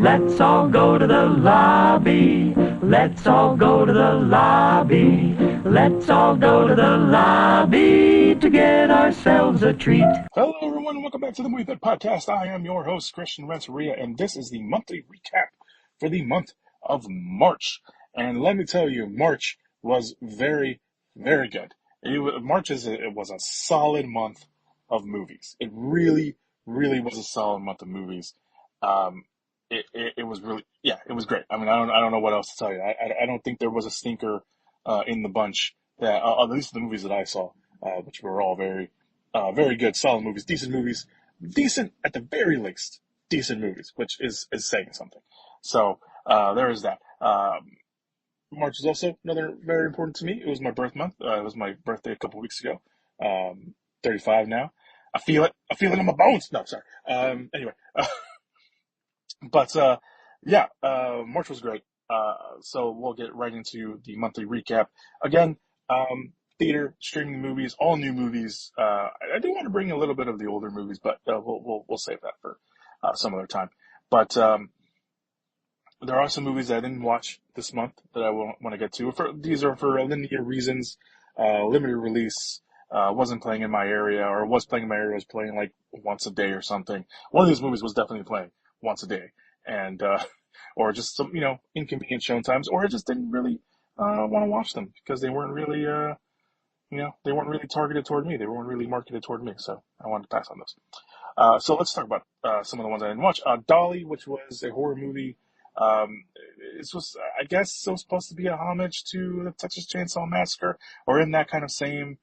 Let's all go to the lobby. Let's all go to the lobby. Let's all go to the lobby to get ourselves a treat. Hello, everyone, and welcome back to the Movie Pit Podcast. I am your host, Christian Renteria, and this is the monthly recap for the month of March. And let me tell you, March was very, very good. March was a solid month of movies. It really, really was a solid month of movies. It was really, yeah, it was great. I mean, I don't know what else to tell you. I don't think there was a stinker in the bunch that, at least the movies that I saw, which were all very good, solid movies, decent at the very least, decent movies, which is saying something. So there is that. March is also another very important to me. It was my birth month. It was my birthday a couple weeks ago. 35 now. I feel it. I feel it in my bones. No, sorry. Anyway, but yeah, March was great. So we'll get right into the monthly recap again. Theater, streaming movies, all new movies. I do want to bring a little bit of the older movies, but we'll save that for some other time. But there are some movies I didn't watch this month that I want to get to. These are for linear reasons, limited release. Wasn't playing in my area, or was playing in my area, was playing like once a day or something. One of these movies was definitely playing once a day, and or just some inconvenient showing times, or I just didn't really want to watch them because they weren't really they weren't really targeted toward me. They weren't really marketed toward me, so I wanted to pass on those. So let's talk about some of the ones I didn't watch. Dolly, which was a horror movie. This was, I guess, it was supposed to be a homage to the Texas Chainsaw Massacre, or in that kind of same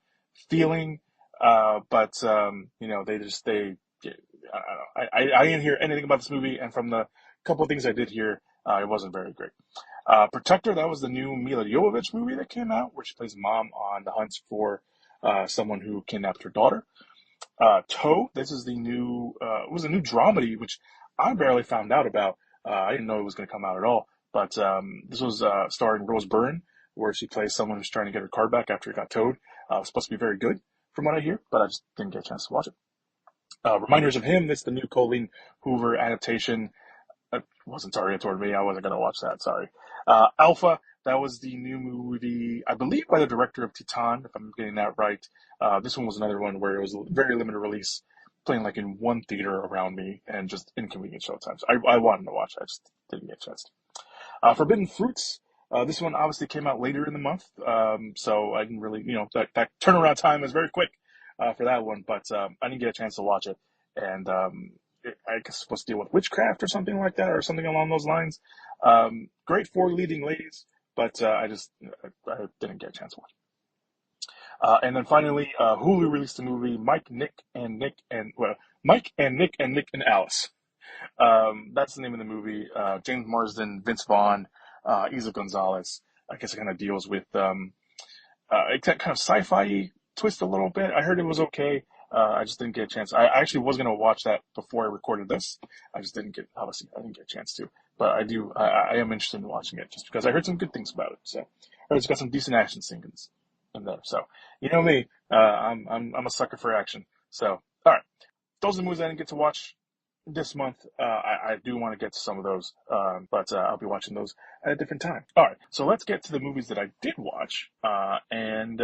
feeling. But I didn't hear anything about this movie, and from the couple of things I did hear, it wasn't very great. Protector, that was the new Mila Jovovich movie that came out, where she plays mom on the hunt for someone who kidnapped her daughter. Toe, this is it was a new dramedy, which I barely found out about. I didn't know it was going to come out at all, but this was starring Rose Byrne, where she plays someone who's trying to get her car back after it got towed. It's supposed to be very good, from what I hear, but I just didn't get a chance to watch it. Reminders of Him, this is the new Colleen Hoover adaptation. It wasn't targeted toward me. I wasn't going to watch that, sorry. Alpha, that was the new movie, I believe, by the director of Titan, if I'm getting that right. This one was another one where it was a very limited release, playing like in one theater around me, and just inconvenient showtimes. I wanted to watch it, I just didn't get a chance to. Forbidden Fruits, this one obviously came out later in the month, so I didn't really, that turnaround time is very quick for that one, but I didn't get a chance to watch it, and I guess it's supposed to deal with witchcraft or something like that, or something along those lines. Great for leading ladies, but I didn't get a chance to watch it. And then finally, Hulu released the movie Mike, Nick, and Alice. That's the name of the movie. James Marsden, Vince Vaughn, Isa Gonzalez. I guess it kind of deals with it kind of sci-fi twist a little bit. I heard it was okay. I just didn't get a chance. I actually was going to watch that before I recorded this. I just didn't get a chance to. But I am interested in watching it just because I heard some good things about it. So I heard it's got some decent action scenes in there. So, you know me, I'm a sucker for action. So, all right. Those are the movies I didn't get to watch this month. I do want to get to some of those, but I'll be watching those at a different time. All right, so let's get to the movies that I did watch, and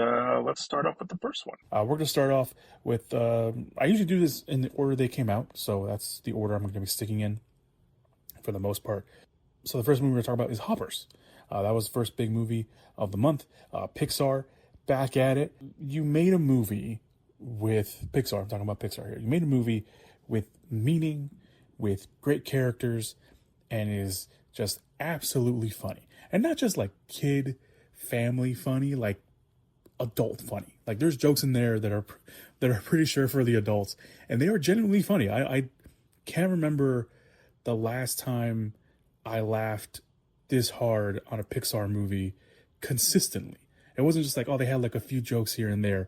let's start off with the first one. We're going to start off with, I usually do this in the order they came out, so that's the order I'm going to be sticking in for the most part. So the first movie we're going to talk about is Hoppers. That was the first big movie of the month. Pixar, back at it. You made a movie with Pixar. I'm talking about Pixar here. You made a movie with meaning, with great characters, and is just absolutely funny. And not just like kid, family funny, like adult funny. Like there's jokes in there that are pretty sure for the adults, and they are genuinely funny. I can't remember the last time I laughed this hard on a Pixar movie consistently. It wasn't just like, oh, they had like a few jokes here and there.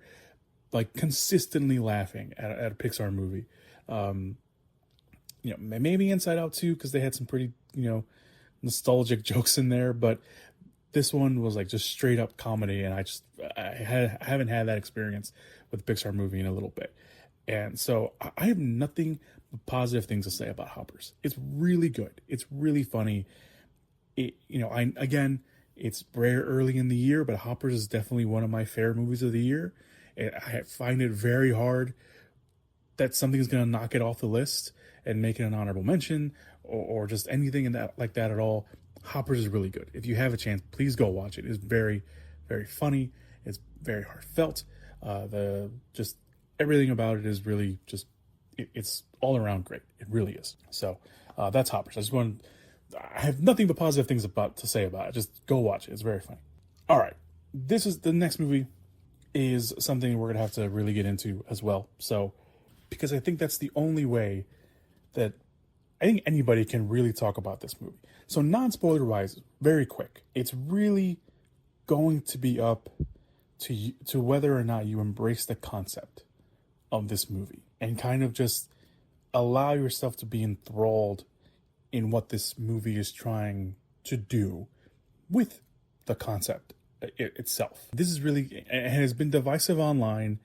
Like consistently laughing at a Pixar movie. Maybe Inside Out too, because they had some pretty, nostalgic jokes in there, but this one was like just straight up comedy, and I haven't had that experience with a Pixar movie in a little bit. And so I have nothing positive things to say about Hoppers. It's really good. It's really funny. It's rare early in the year, but Hoppers is definitely one of my favorite movies of the year. I find it very hard that something's going to knock it off the list and make it an honorable mention or just anything like that at all. Hoppers is really good. If you have a chance, please go watch it. It's very, very funny. It's very heartfelt. Just everything about it is really just, it's all around great. It really is. So that's Hoppers. I have nothing but positive things to say about it. Just go watch it. It's very funny. All right. The next movie is something we're going to have to really get into as well. So, because I think that's the only way that I think anybody can really talk about this movie. So non-spoiler wise, very quick. It's really going to be up to whether or not you embrace the concept of this movie and kind of just allow yourself to be enthralled in what this movie is trying to do with the concept itself. This is really, it has been divisive online.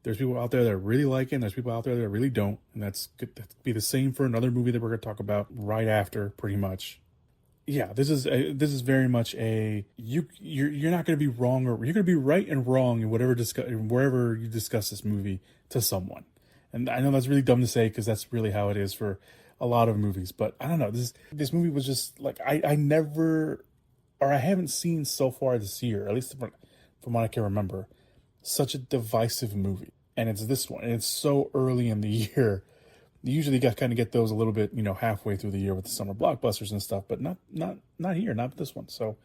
There's people out there that really like it, and there's people out there that really don't, and that's good. That'd be the same for another movie that we're going to talk about right after, pretty much. Yeah, this is very much you're not going to be wrong, or you're going to be right and wrong in wherever you discuss this movie to someone. And I know that's really dumb to say because that's really how it is for a lot of movies, but I don't know. This movie was just like I haven't seen so far this year, at least from what I can remember, such a divisive movie. And it's this one, and it's so early in the year. You usually kind of get those a little bit, halfway through the year with the summer blockbusters and stuff, but not here, not this one. So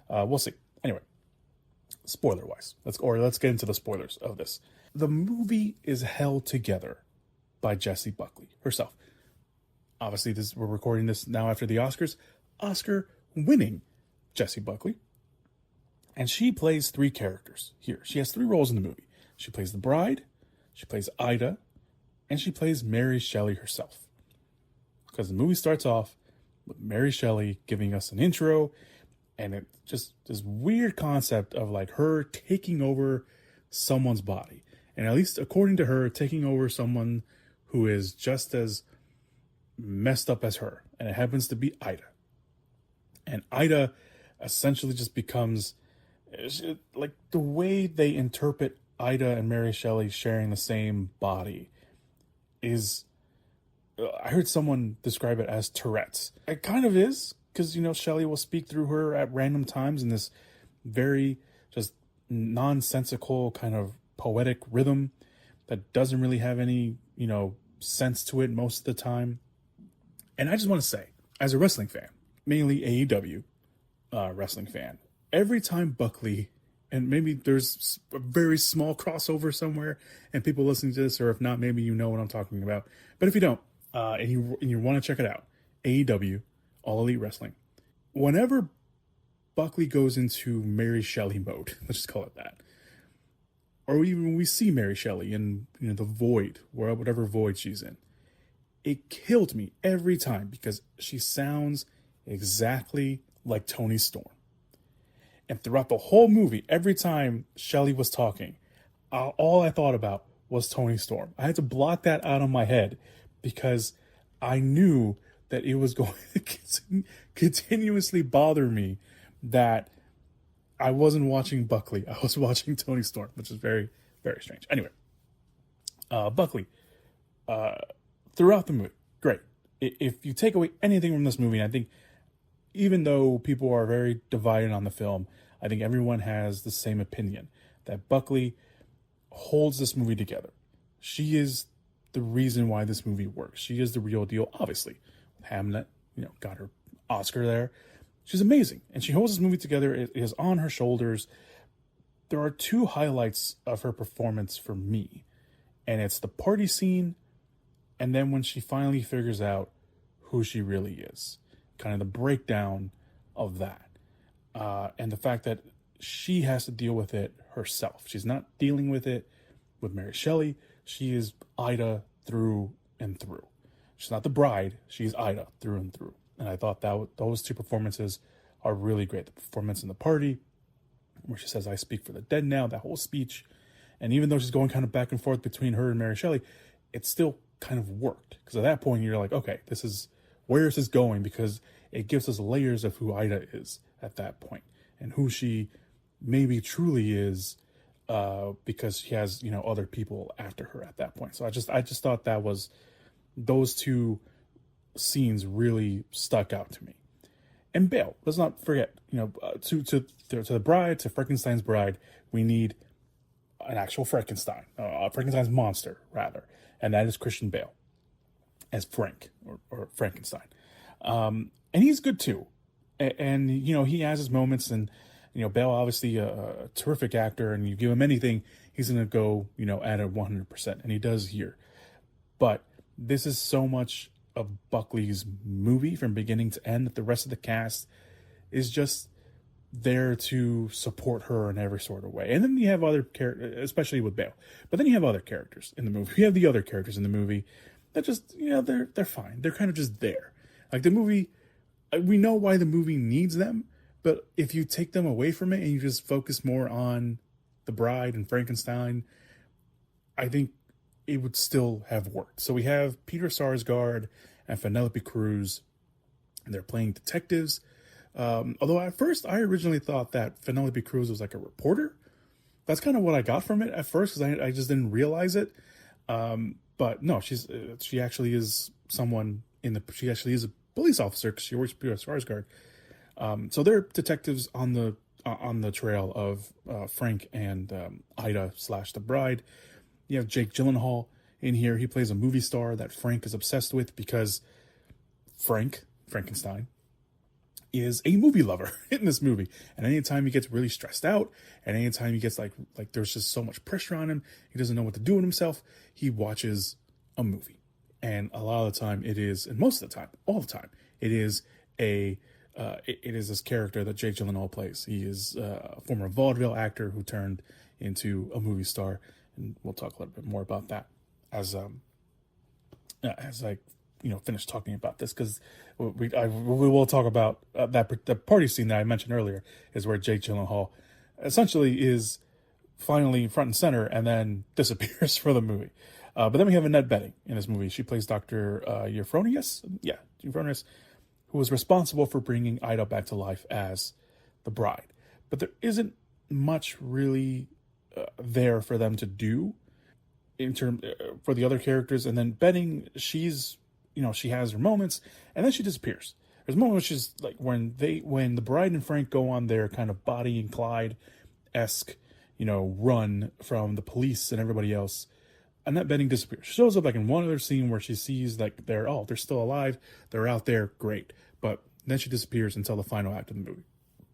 we'll see. Anyway, spoiler wise, let's get into the spoilers of this. The movie is held together by Jessie Buckley herself. Obviously, we're recording this now after the Oscars. Oscar-winning Jessie Buckley. And she plays 3 characters here. She has 3 roles in the movie. She plays the bride, she plays Ida, and she plays Mary Shelley herself. Because the movie starts off with Mary Shelley giving us an intro, and it just this weird concept of like her taking over someone's body. And at least according to her, taking over someone who is just as messed up as her. And it happens to be Ida. And Ida essentially just becomes, like, the way they interpret Ida and Mary Shelley sharing the same body is, I heard someone describe it as Tourette's. It kind of is, because, Shelley will speak through her at random times in this very just nonsensical kind of poetic rhythm that doesn't really have any, sense to it most of the time. And I just want to say, as a wrestling fan, mainly AEW wrestling fan, every time Buckley, and maybe there's a very small crossover somewhere and people listening to this, or if not, maybe you know what I'm talking about. But if you don't, and you want to check it out, AEW, All Elite Wrestling, whenever Buckley goes into Mary Shelley mode, let's just call it that, or even when we see Mary Shelley in the void, whatever void she's in, it killed me every time because she sounds exactly like Toni Storm. And throughout the whole movie, every time Shelley was talking, all I thought about was Toni Storm. I had to block that out of my head because I knew that it was going to continuously bother me that I wasn't watching Buckley. I was watching Toni Storm, which is very, very strange. Anyway, Buckley, throughout the movie, great. If you take away anything from this movie, I think even though people are very divided on the film, I think everyone has the same opinion that Buckley holds this movie together. She is the reason why this movie works. She is the real deal, obviously. Hamlet, got her Oscar there. She's amazing, and she holds this movie together. It is on her shoulders. There are 2 highlights of her performance for me, and it's the party scene, and then when she finally figures out who she really is, kind of the breakdown of that. And the fact that she has to deal with it herself. She's not dealing with it with Mary Shelley. She is Ida through and through. She's not the bride. She's Ida through and through. And I thought that those 2 performances are really great. The performance in the party, where she says, "I speak for the dead now," that whole speech. And even though she's going kind of back and forth between her and Mary Shelley, it's still kind of worked. Because at that point, you're like, okay, where is this going? Because it gives us layers of who Ida is at that point and who she maybe truly is, because she has, other people after her at that point. So I just thought those two scenes really stuck out to me. And Bale, let's not forget, to the bride, to Frankenstein's bride, we need an actual Frankenstein, Frankenstein's monster rather, and that is Christian Bale as Frank or Frankenstein, and he's good too, and he has his moments, and Bale obviously a terrific actor, and you give him anything, he's gonna go at it 100%, and he does here, but this is so much of Buckley's movie from beginning to end that the rest of the cast is just there to support her in every sort of way. And then you have other characters, especially with Bale. But then you have other characters in the movie. You have the other characters in the movie that just, they're fine. They're kind of just there. Like the movie, we know why the movie needs them, but if you take them away from it and you just focus more on the bride and Frankenstein, I think it would still have worked. So we have Peter Sarsgaard and Penelope Cruz, and they're playing detectives. Although at first I originally thought that Penelope Cruz was like a reporter. That's kind of what I got from it at first, because I just didn't realize it. But no, she actually is someone she actually is a police officer because she works for Peter Sarsgaard. So they're detectives on the trail of Frank and Ida / the bride. You have Jake Gyllenhaal in here. He plays a movie star that Frank is obsessed with because Frankenstein, is a movie lover in this movie. And anytime he gets really stressed out, and anytime he gets like there's just so much pressure on him, he doesn't know what to do with himself, he watches a movie. And a lot of the time and most of the time, all the time, it is this character that Jake Gyllenhaal plays. He is a former vaudeville actor who turned into a movie star. And we'll talk a little bit more about that as I finish talking about this, because we will talk about that party scene that I mentioned earlier is where Jake Gyllenhaal essentially is finally front and center and then disappears for the movie. But then we have Annette Bening in this movie. She plays Dr. Euphronius, who was responsible for bringing Ida back to life as the bride. But there isn't much really there for them to do in term for the other characters. And then Bening, she's she has her moments and then she disappears. There's a moment which is like when the bride and Frank go on their kind of Bonnie and Clyde-esque run from the police and everybody else, Annette Bening disappears. She shows up like in one other scene where she sees like they're still alive, they're out there, great, but then she disappears until the final act of the movie.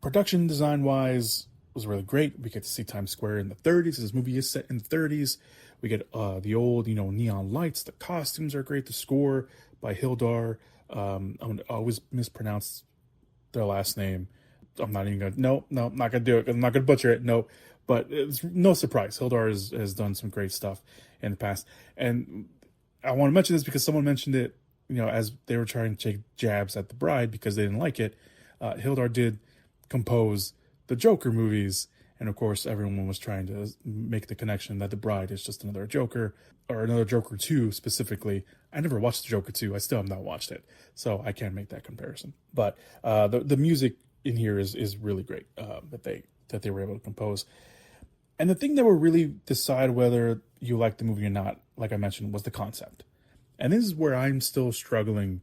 Production design wise was really great. We get to see Times Square in the 30s. This movie is set in the 30s. We get the old neon lights. The costumes are great. The score by Hildar. I'm gonna always mispronounce their last name. I'm not even gonna. No, I'm not gonna do it. I'm not gonna butcher it. No, but it's no surprise. Hildar has done some great stuff in the past, and I want to mention this because someone mentioned it. As they were trying to take jabs at the bride because they didn't like it. Hildar did compose the Joker movies, and of course everyone was trying to make the connection that the bride is just another Joker, or another Joker 2 specifically. I never watched the Joker 2. I still have not watched it, so I can't make that comparison. But the music in here is really great, that they were able to compose. And the thing that will really decide whether you like the movie or not, like I mentioned, was the concept. And this is where I'm still struggling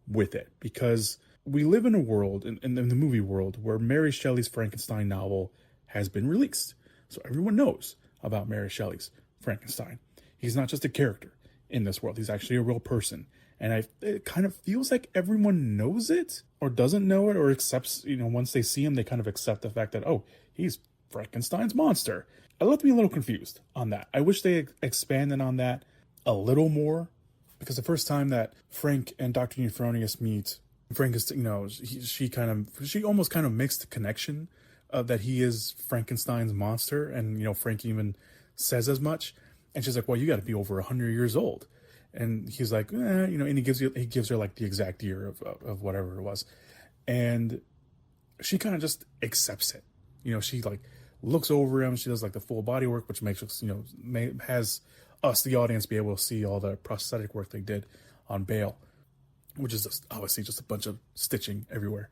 with it, because we live in a world, in the movie world, where Mary Shelley's Frankenstein novel has been released. So everyone knows about Mary Shelley's Frankenstein. He's not just a character in this world. He's actually a real person. And it kind of feels like everyone knows it or doesn't know it or accepts, once they see him, they kind of accept the fact that, oh, he's Frankenstein's monster. I left me a little confused on that. I wish they expanded on that a little more, because the first time that Frank and Dr. Euphronius meet, Frank is, she almost kind of makes the connection that he is Frankenstein's monster. And, Frank even says as much. And she's like, well, you got to be over 100 years old. And he's like, and he gives her like the exact year of whatever it was. And she kind of just accepts it. She like looks over him. She does like the full body work, which makes, has us, the audience, be able to see all the prosthetic work they did on Bale, which is just, obviously just a bunch of stitching everywhere.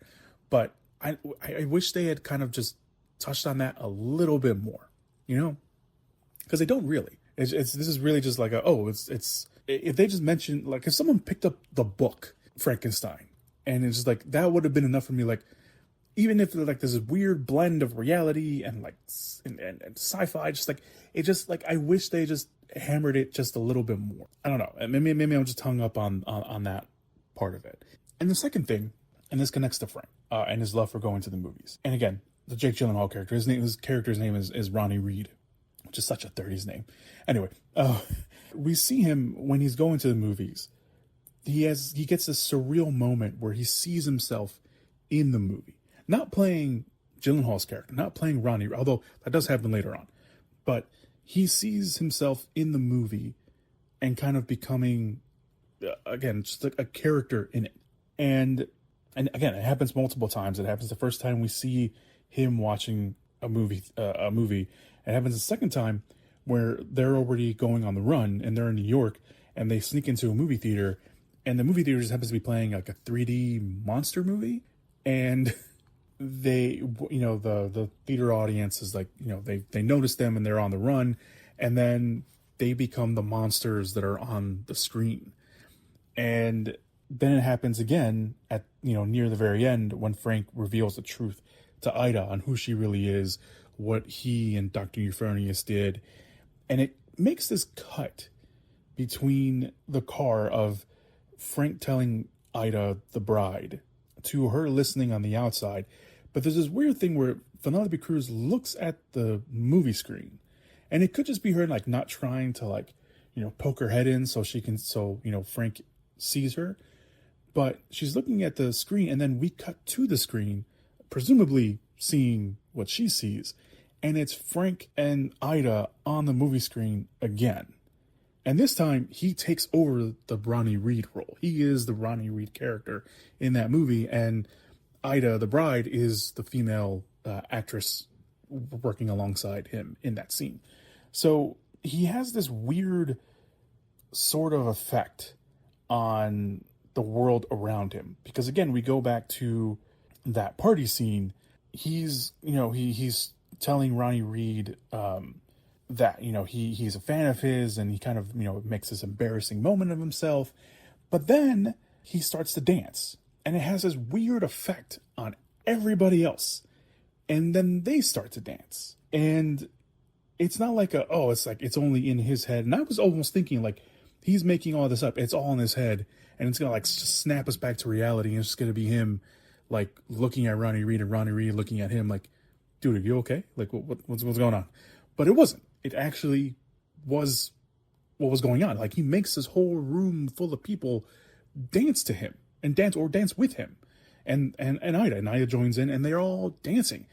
But I wish they had kind of just touched on that a little bit more, you know, because they don't really. This is really just like it's if they just mentioned, like, if someone picked up the book Frankenstein, and it's just like, that would have been enough for me. Like, even if like there's a weird blend of reality and like and sci-fi, just like it just like I wish they just hammered it just a little bit more. I don't know. Maybe I'm just hung up on that part of it. And the second thing, and this connects to Frank and his love for going to the movies. And again, the Jake Gyllenhaal character, his character's name is Ronnie Reed, which is such a 30s name. Anyway, we see him when he's going to the movies. He gets this surreal moment where he sees himself in the movie, not playing Gyllenhaal's character, not playing Ronnie, although that does happen later on, but he sees himself in the movie and kind of becoming, again, just a character in it. And again, it happens multiple times. It happens the first time we see him watching a movie. It happens the second time where they're already going on the run and they're in New York and they sneak into a movie theater, and the movie theater just happens to be playing like a 3D monster movie. And they, the theater audience is like, they notice them and they're on the run, and then they become the monsters that are on the screen. And then it happens again at, near the very end, when Frank reveals the truth to Ida on who she really is, what he and Dr. Euphonius did. And it makes this cut between the car of Frank telling Ida, the bride, to her listening on the outside. But there's this weird thing where Penelope Cruz looks at the movie screen, and it could just be her like not trying to like, poke her head in so Frank sees her, but she's looking at the screen, and then we cut to the screen, presumably seeing what she sees, and it's Frank and Ida on the movie screen again. And this time, he takes over the Ronnie Reed role. He is the Ronnie Reed character in that movie, and Ida, the bride, is the female actress working alongside him in that scene. So he has this weird sort of effect on the world around him. Because again, we go back to that party scene. He's telling Ronnie Reed that, he's a fan of his, and he kind of, makes this embarrassing moment of himself. But then he starts to dance, and it has this weird effect on everybody else. And then they start to dance. And it's not like it's only in his head. And I was almost thinking like, he's making all this up. It's all in his head. And it's going to like just snap us back to reality. And it's just going to be him like looking at Ronnie Reed and Ronnie Reed looking at him like, dude, are you okay? Like what's going on? But it wasn't. It actually was what was going on. Like, he makes this whole room full of people dance to him and dance with him. And Ida joins in, and they're all dancing.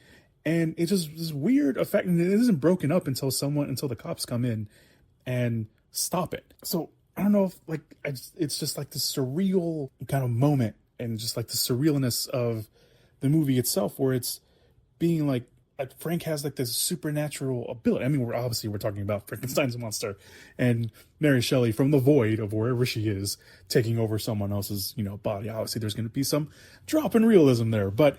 And it's just this weird effect, and it isn't broken up until the cops come in and stop it. So I don't know if it's just like this surreal kind of moment, and just like the surrealness of the movie itself, where it's being like Frank has like this supernatural ability. I mean, we're talking about Frankenstein's monster and Mary Shelley from the void of wherever she is taking over someone else's, body. Obviously there's going to be some drop in realism there, but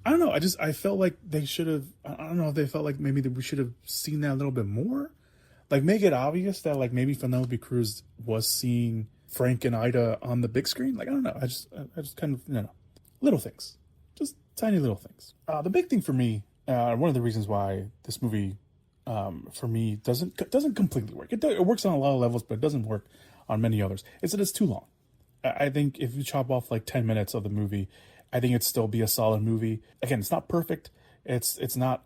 I don't know. I felt like they should have, I don't know if they felt like maybe that we should have seen that a little bit more. Like, make it obvious that like maybe Penelope Cruz was seeing Frank and Ida on the big screen. Like, I don't know. I just kind of, little things, just tiny little things. The big thing for me, one of the reasons why this movie, for me, doesn't completely work. It works on a lot of levels, but it doesn't work on many others. Is that it's too long. I think if you chop off like 10 minutes of the movie, I think it'd still be a solid movie. Again, it's not perfect. It's not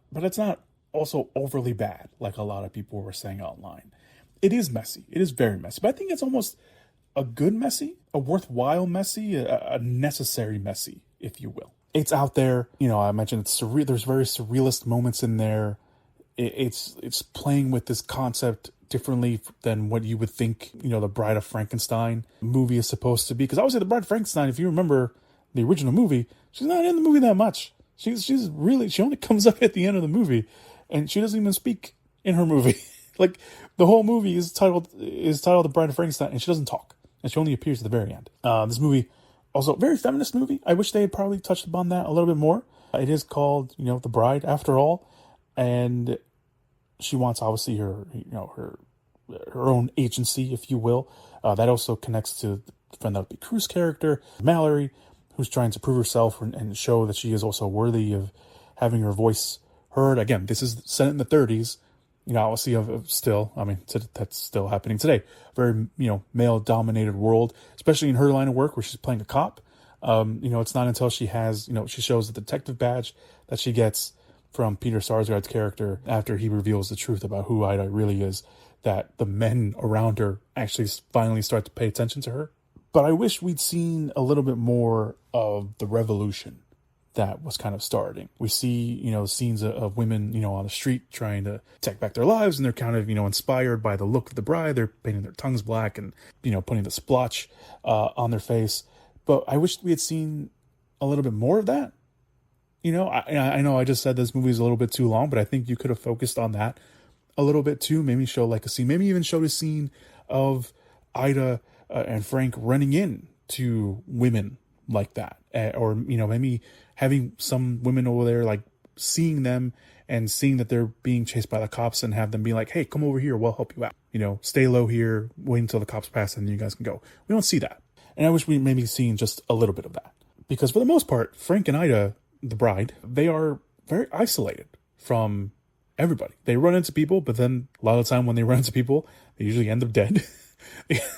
also overly bad, like a lot of people were saying online. It is messy. It is very messy. But I think it's almost a good messy, a worthwhile messy, a necessary messy, if you will. It's out there. I mentioned it's surreal. There's very surrealist moments in there. It's playing with this concept differently than what you would think, the Bride of Frankenstein movie is supposed to be. Because obviously the Bride of Frankenstein, if you remember the original movie, she's not in the movie that much. She only comes up at the end of the movie, and she doesn't even speak in her movie. Like, the whole movie is titled The Bride of Frankenstein, and she doesn't talk, and she only appears at the very end. This movie, also very feminist movie. I wish they had probably touched upon that a little bit more. It is called, The Bride, after all, and she wants, obviously, her own agency, if you will. That also connects to Penelope Cruz's character, Mallory, who's trying to prove herself and show that she is also worthy of having her voice heard. Again, this is set in the 30s, obviously that's still happening today. Very, male-dominated world, especially in her line of work where she's playing a cop. It's not until she has, she shows the detective badge that she gets from Peter Sarsgaard's character after he reveals the truth about who Ida really is, that the men around her actually finally start to pay attention to her. But I wish we'd seen a little bit more of the revolution that was kind of starting. We see, scenes of women, on the street trying to take back their lives, and they're kind of, inspired by the look of the bride. They're painting their tongues black and, putting the splotch on their face. But I wish we had seen a little bit more of that. I know I just said this movie is a little bit too long, but I think you could have focused on that a little bit too. Maybe show like a scene, maybe even show a scene of Ida and Frank running in to women like that, or maybe having some women over there like seeing them and seeing that they're being chased by the cops, and have them be like, hey, come over here, we'll help you out, stay low here, wait until the cops pass, and you guys can go. We don't see that, and I wish we maybe seen just a little bit of that, because for the most part, Frank and Ida, the bride, they are very isolated from everybody. They run into people, but then a lot of the time when they run into people, they usually end up dead.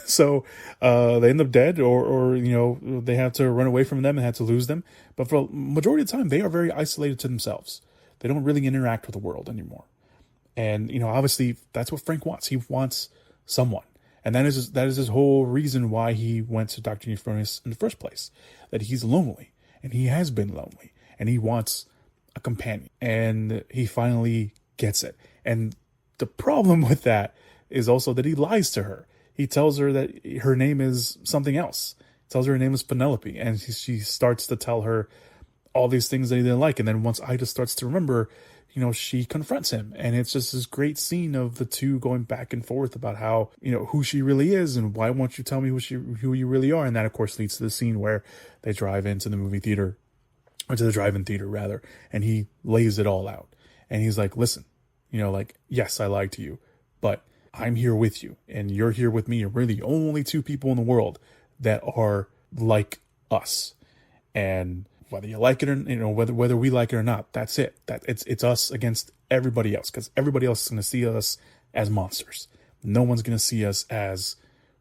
So they end up dead, or they have to run away from them and have to lose them. But for a majority of the time, they are very isolated to themselves. They don't really interact with the world anymore. And obviously, that's what Frank wants. He wants someone, and that is his whole reason why he went to Dr. Euphronius in the first place. That he's lonely, and he has been lonely, and he wants a companion, and he finally gets it. And the problem with that is also that he lies to her. He tells her that her name is something else. He tells her name is Penelope, and she starts to tell her all these things that he didn't like. And then once Ida starts to remember, she confronts him, and it's just this great scene of the two going back and forth about how, who she really is, and why won't you tell me who you really are? And that, of course, leads to the scene where they drive into the movie theater, or to the drive-in theater rather, and he lays it all out. And he's like, listen, yes, I lied to you, but I'm here with you, and you're here with me, and we're the only two people in the world that are like us. And whether you like it or whether we like it or not, that's it. That it's us against everybody else, because everybody else is going to see us as monsters. No one's going to see us as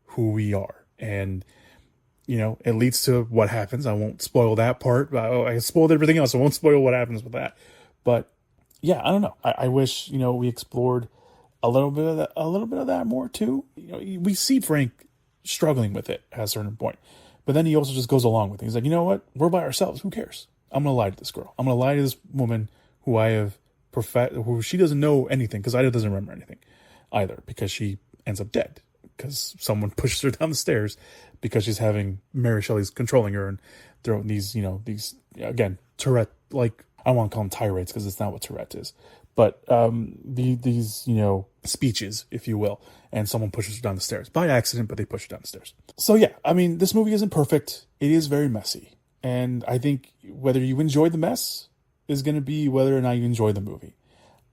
who we are. And it leads to what happens. I won't spoil that part. I spoiled everything else. I won't spoil what happens with that. But yeah, I don't know. I wish we explored a little bit of that more too. We see Frank struggling with it at a certain point, but then he also just goes along with it. He's like, you know what? We're by ourselves. Who cares? I'm gonna lie to this girl. I'm gonna lie to this woman who who she doesn't know anything, because Ida doesn't remember anything either, because she ends up dead because someone pushes her down the stairs because she's having Mary Shelley's controlling her and throwing these again Tourette, like, I don't want to call them tirades because it's not what Tourette is. But these speeches, if you will, and someone pushes her down the stairs by accident, but they push her down the stairs. So yeah, this movie isn't perfect. It is very messy, and I think whether you enjoy the mess is going to be whether or not you enjoy the movie.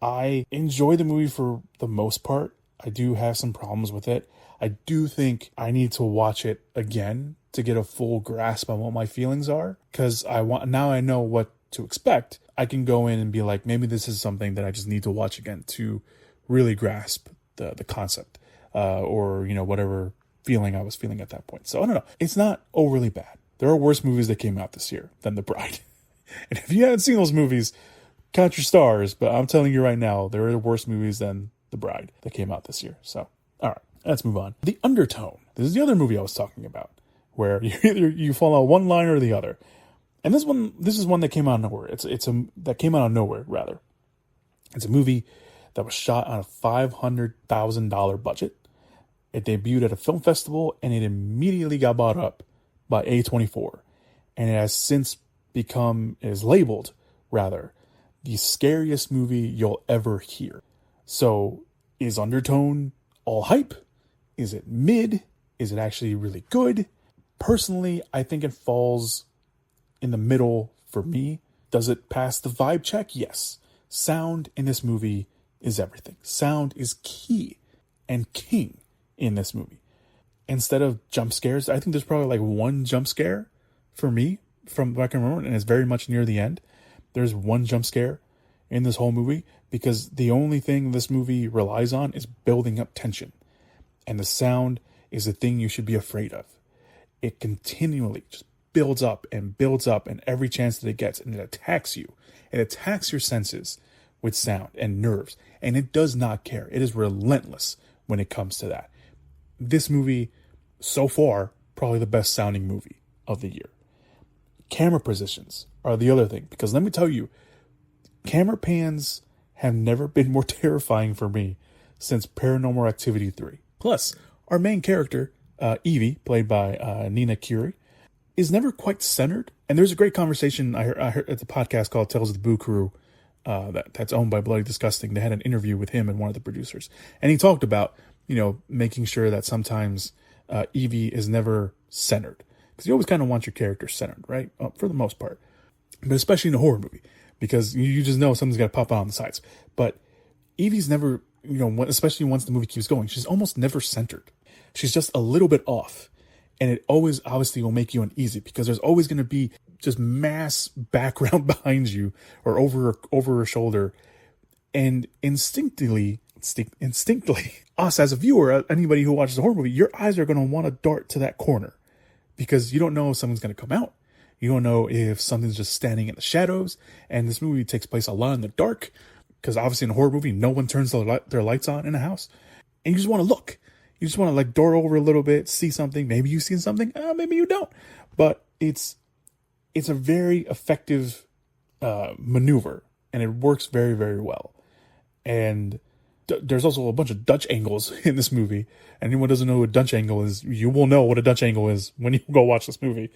I enjoy the movie for the most part. I do have some problems with it. I do think I need to watch it again to get a full grasp on what my feelings are, because now I know what to expect. I can go in and be like, maybe this is something that I just need to watch again to really grasp the concept, or whatever feeling I was feeling at that point. So I don't know. It's not overly bad. There are worse movies that came out this year than The Bride. And if you haven't seen those movies, count your stars. But I'm telling you right now, there are worse movies than The Bride that came out this year. So, all right, let's move on. The Undertone. This is the other movie I was talking about, where you fall on one line or the other. And this is one that came out of nowhere. That came out of nowhere, rather. It's a movie that was shot on a $500,000 budget. It debuted at a film festival, and it immediately got bought up by A24. And it has since is labeled, rather, the scariest movie you'll ever hear. So Is Undertone all hype? Is it mid? Is it actually really good? Personally, I think it falls in the middle for me. Does it pass the vibe check? Yes. Sound in this movie is everything. Sound is key and king in this movie. Instead of jump scares, I think there's probably like one jump scare for me from what I can remember, and it's very much near the end. There's one jump scare in this whole movie because the only thing this movie relies on is building up tension. And the sound is the thing you should be afraid of. It continually just builds up and every chance that it gets, and it attacks you. It attacks your senses with sound and nerves, and it does not care. It is relentless when it comes to that. This movie, so far, probably the best sounding movie of the year. Camera positions are the other thing, because let me tell you, camera pans have never been more terrifying for me since Paranormal Activity 3. Plus, our main character, Evie, played by Nina Curie, is never quite centered. And there's a great conversation I heard at the podcast called Tales of the Boo Crew that's owned by Bloody Disgusting. They had an interview with him and one of the producers. And he talked about, making sure that sometimes Evie is never centered. Because you always kind of want your character centered, right? For the most part. But especially in a horror movie. Because you just know something's got to pop out on the sides. But Evie's never, especially once the movie keeps going, she's almost never centered. She's just a little bit off. And it always obviously will make you uneasy because there's always going to be just mass background behind you or over her shoulder. And instinctively, us as a viewer, anybody who watches a horror movie, your eyes are going to want to dart to that corner because you don't know if something's going to come out. You don't know if something's just standing in the shadows. And this movie takes place a lot in the dark because obviously in a horror movie, no one turns their lights on in a house. And you just want to look. You just want to dart over a little bit, see something. Maybe you've seen something. Maybe you don't. But it's a very effective maneuver, and it works very, very well. And there's also a bunch of Dutch angles in this movie. Anyone who doesn't know what a Dutch angle is, you will know what a Dutch angle is when you go watch this movie.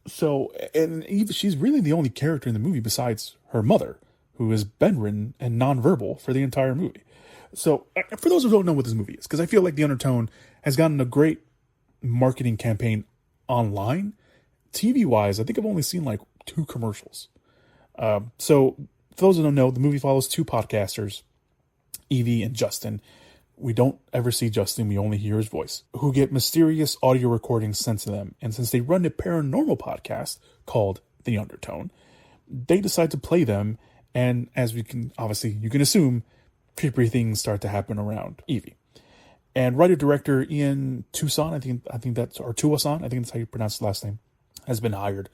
So, and she's really the only character in the movie besides her mother, who is bedridden and nonverbal for the entire movie. So, for those who don't know what this movie is, because I feel like The Undertone has gotten a great marketing campaign online. TV-wise, I think I've only seen 2 commercials. So, for those who don't know, the movie follows 2 podcasters, Evie and Justin. We don't ever see Justin, we only hear his voice, who get mysterious audio recordings sent to them. And since they run a paranormal podcast called The Undertone, they decide to play them. And as you can assume, creepy things start to happen around Evie. And writer-director Ian Tucson, I think that's how you pronounce the last name, has been hired,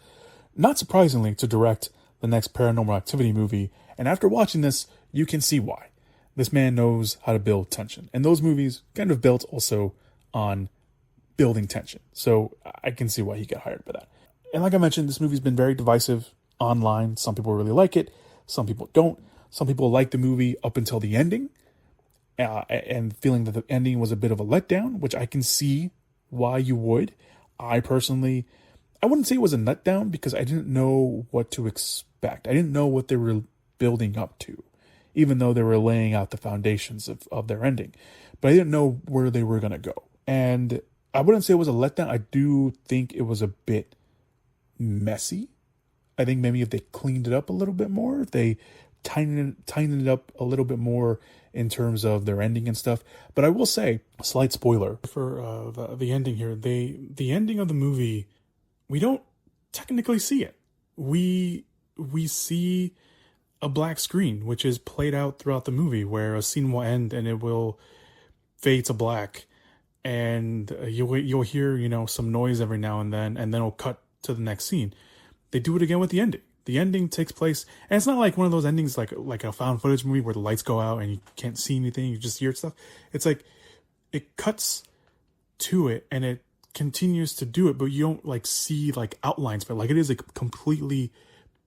not surprisingly, to direct the next Paranormal Activity movie. And after watching this, you can see why. This man knows how to build tension. And those movies kind of built also on building tension. So I can see why he got hired for that. And like I mentioned, this movie's been very divisive online. Some people really like it. Some people don't. Some people like the movie up until the ending and feeling that the ending was a bit of a letdown, which I can see why you would. I wouldn't say it was a letdown because I didn't know what to expect. I didn't know what they were building up to, even though they were laying out the foundations of their ending. But I didn't know where they were going to go. And I wouldn't say it was a letdown. I do think it was a bit messy. I think maybe if they cleaned it up a little bit more, if they tighten it up a little bit more in terms of their ending and stuff. But I will say, a slight spoiler for the ending here. The ending of the movie, we don't technically see it. We see a black screen, which is played out throughout the movie, where a scene will end and it will fade to black, and you'll hear some noise every now and then it'll cut to the next scene. They do it again with the ending. The ending takes place, and it's not like one of those endings like a found footage movie where the lights go out and you can't see anything, you just hear stuff. It's like it cuts to it and it continues to do it, but you don't see outlines, but it is a completely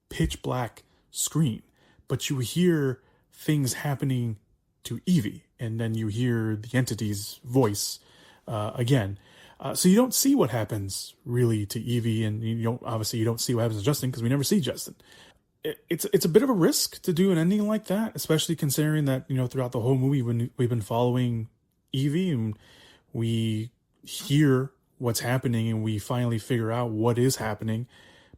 pitch black screen. But you hear things happening to Evie, and then you hear the entity's voice again. So you don't see what happens really to Evie, and you don't see what happens to Justin because we never see Justin. it's a bit of a risk to do an ending like that, especially considering that, throughout the whole movie when we've been following Evie and we hear what's happening and we finally figure out what is happening,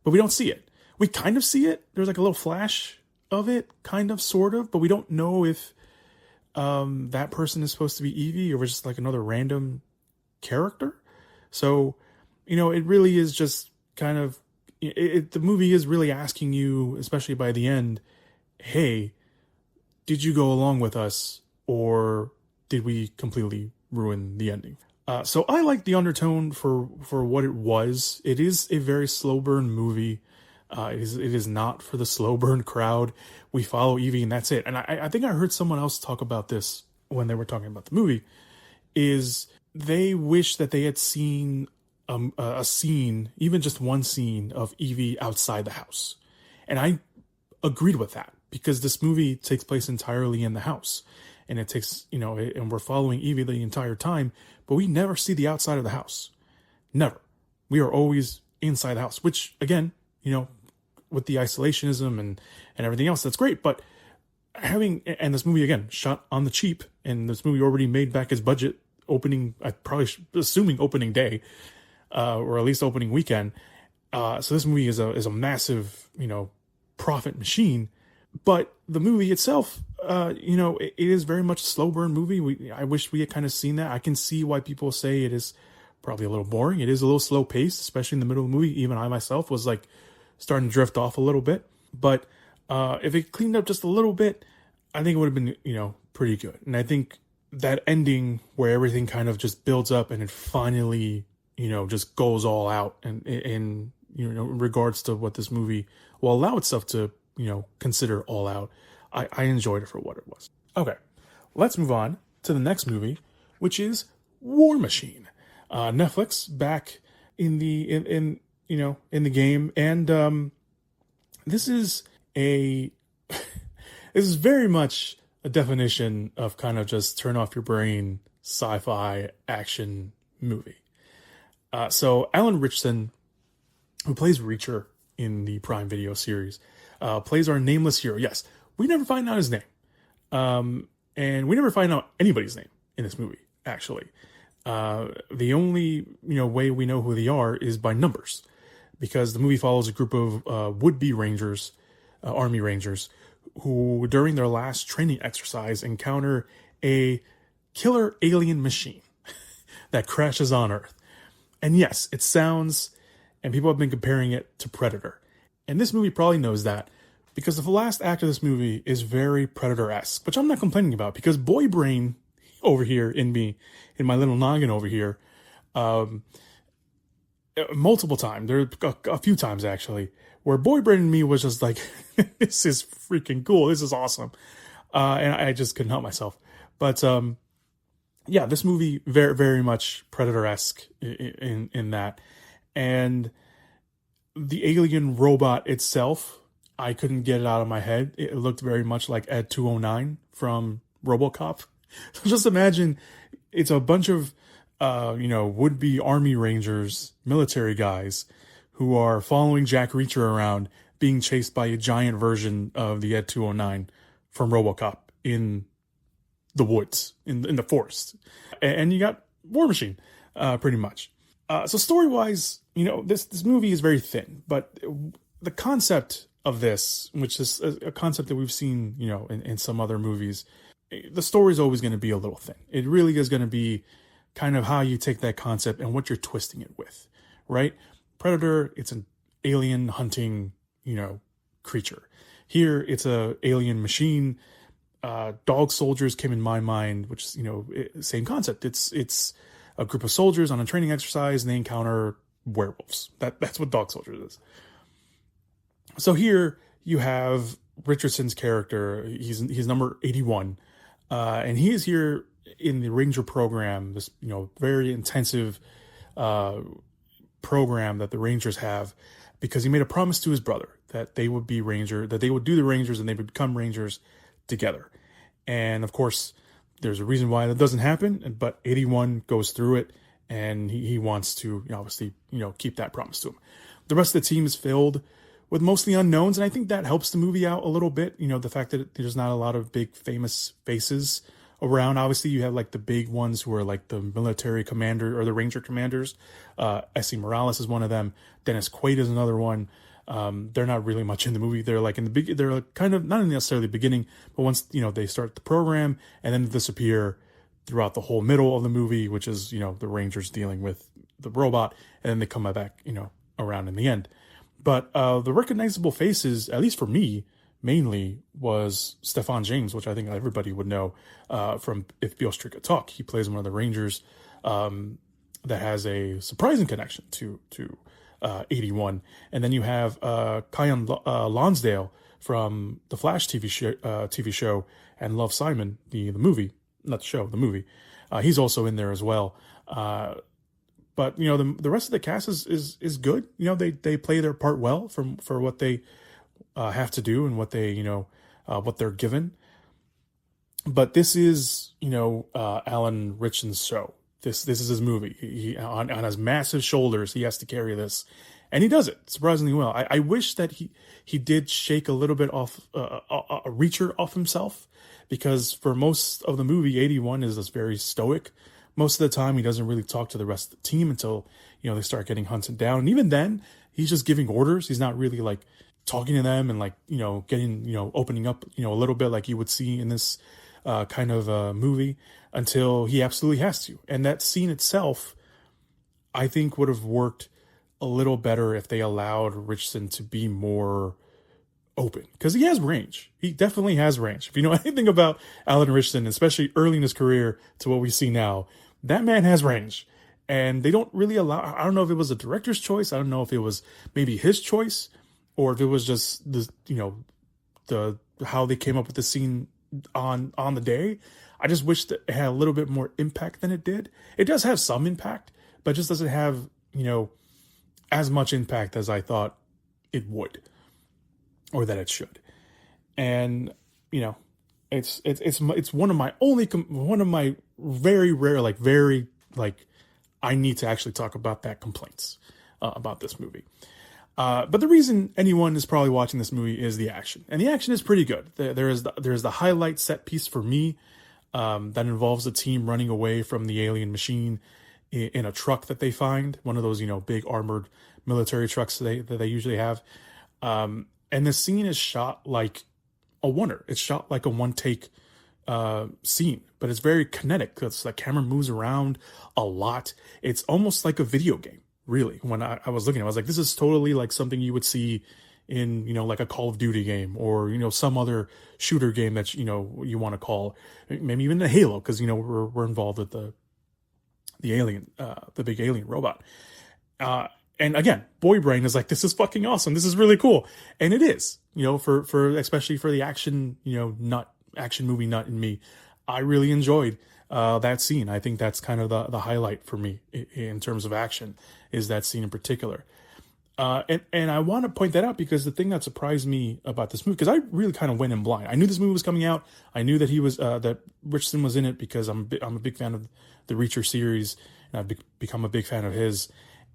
but we don't see it. We kind of see it. There's like a little flash of it, kind of, sort of, but we don't know if that person is supposed to be Evie or just like another random character. So, it really is just kind of, the movie is really asking you, especially by the end, hey, did you go along with us or did we completely ruin the ending? So I like the Undertone for what it was. It is a very slow burn movie. It is not for the slow burn crowd. We follow Evie and that's it. And I think I heard someone else talk about this when they were talking about the movie, is they wish that they had seen a scene, even just one scene of Evie outside the house. And I agreed with that because this movie takes place entirely in the house. And it takes, and we're following Evie the entire time, but we never see the outside of the house. Never. We are always inside the house, which again, with the isolationism and everything else, that's great. But and this movie again, shot on the cheap, and this movie already made back its budget opening, assuming opening day, or at least opening weekend. So this movie is a massive, profit machine. But the movie itself, it is very much a slow burn movie. I wish we had kind of seen that. I can see why people say it is probably a little boring. It is a little slow paced, especially in the middle of the movie. Even I myself was like starting to drift off a little bit. But if it cleaned up just a little bit, I think it would have been, pretty good. And I think that ending where everything kind of just builds up and it finally, just goes all out and in regards to what this movie will allow itself to, consider all out. I enjoyed it for what it was. Okay, let's move on to the next movie, which is War Machine. Netflix back in the game, and this is this is very much a definition of kind of just turn off your brain sci-fi action movie. So Alan Ritchson, who plays Reacher in the Prime Video series, plays our nameless hero. Yes, we never find out his name. And we never find out anybody's name in this movie, actually. The only, way we know who they are is by numbers, because the movie follows a group of would-be rangers, army rangers, who during their last training exercise encounter a killer alien machine that crashes on Earth. And yes, it sounds, and people have been comparing it to Predator. And this movie probably knows that, because the last act of this movie is very Predator-esque, which I'm not complaining about, because boy brain over here in me, in my little noggin over here, multiple times, there are a few times actually, where boy brain in me was just like, this is freaking cool, this is awesome. And I just couldn't help myself. But yeah, this movie very, very much Predator-esque in that. And the alien robot itself, I couldn't get it out of my head. It looked very much like Ed 209 from RoboCop. So just imagine it's a bunch of, would-be army rangers, military guys, who are following Jack Reacher around, being chased by a giant version of the Ed 209 from RoboCop in the woods, in the forest. And you got War Machine, pretty much. So story-wise, this movie is very thin, but the concept of this, which is a concept that we've seen, in some other movies, the story is always going to be a little thin. It really is going to be kind of how you take that concept and what you're twisting it with, right? Predator, it's an alien hunting, creature. Here, it's a alien machine. Dog soldiers came in my mind, which is, same concept. It's a group of soldiers on a training exercise and they encounter werewolves. That's what dog soldiers is. So here you have Richardson's character. He's number 81. And he is here in the Ranger program, this, very intensive program that the Rangers have, because he made a promise to his brother that they would be that they would do the Rangers and they would become Rangers together. And of course, there's a reason why that doesn't happen, but 81 goes through it and he wants to, obviously, keep that promise to him. The rest of the team is filled with mostly unknowns, and I think that helps the movie out a little bit. You know, the fact that there's not a lot of big famous faces around. Obviously, you have like the big ones who are like the military commander or the ranger commanders. S.E. Morales is one of them. Dennis Quaid is another one. They're not really much in the movie. They're like in the big. They're kind of not necessarily the beginning, but once they start the program and then disappear throughout the whole middle of the movie, which is the Rangers dealing with the robot, and then they come back around in the end. But the recognizable faces, at least for me, mainly was Stefan James, which I think everybody would know from If Beale Street Could Talk. He plays one of the Rangers that has a surprising connection to 81. And then you have Kyan Lonsdale from the Flash TV show and Love, Simon, the movie, not the show, the movie. He's also in there as well. But the rest of the cast is good. They play their part well for what they have to do and what they what they're given. But this is Alan Ritchson's show. This is his movie. He on his massive shoulders, he has to carry this, and he does it surprisingly well. I wish that he did shake a little bit off a reacher off himself, because for most of the movie, 81 is just very stoic. Most of the time, he doesn't really talk to the rest of the team until they start getting hunted down, and even then, he's just giving orders. He's not really like talking to them and like getting opening up a little bit like you would see in this kind of movie, until he absolutely has to. And that scene itself, I think, would have worked a little better if they allowed Richardson to be more open, because he has range. He definitely has range. If you know anything about Alan Richardson, especially early in his career to what we see now, that man has range. And they don't really allow, I don't know if it was a director's choice, I don't know if it was maybe his choice, or if it was just the how they came up with the scene on the day. I just wish that it had a little bit more impact than it did. It does have some impact, but it just doesn't have as much impact as I thought it would, or that it should. And it's one of my very rare I need to actually talk about that complaints about this movie. But the reason anyone is probably watching this movie is the action, and the action is pretty good. There's the highlight set piece for me that involves the team running away from the alien machine in a truck that they find, one of those big armored military trucks that they usually have. And the scene is shot like a oneer. It's shot like a one take scene, but it's very kinetic because the camera moves around a lot. It's almost like a video game. Really, when I was looking, I was like, this is totally like something you would see in, like a Call of Duty game, or, some other shooter game that, you want to call, maybe even a Halo, because, we're involved with the alien, the big alien robot. And again, boy brain is like, this is fucking awesome. This is really cool. And it is, for especially for the action, action movie nut in me. I really enjoyed that scene. I think that's kind of the highlight for me in terms of action, is that scene in particular. And I want to point that out because the thing that surprised me about this movie, because I really kind of went in blind. I knew this movie was coming out. I knew that he was that Richardson was in it because I'm a big fan of the Reacher series, and I've become a big fan of his.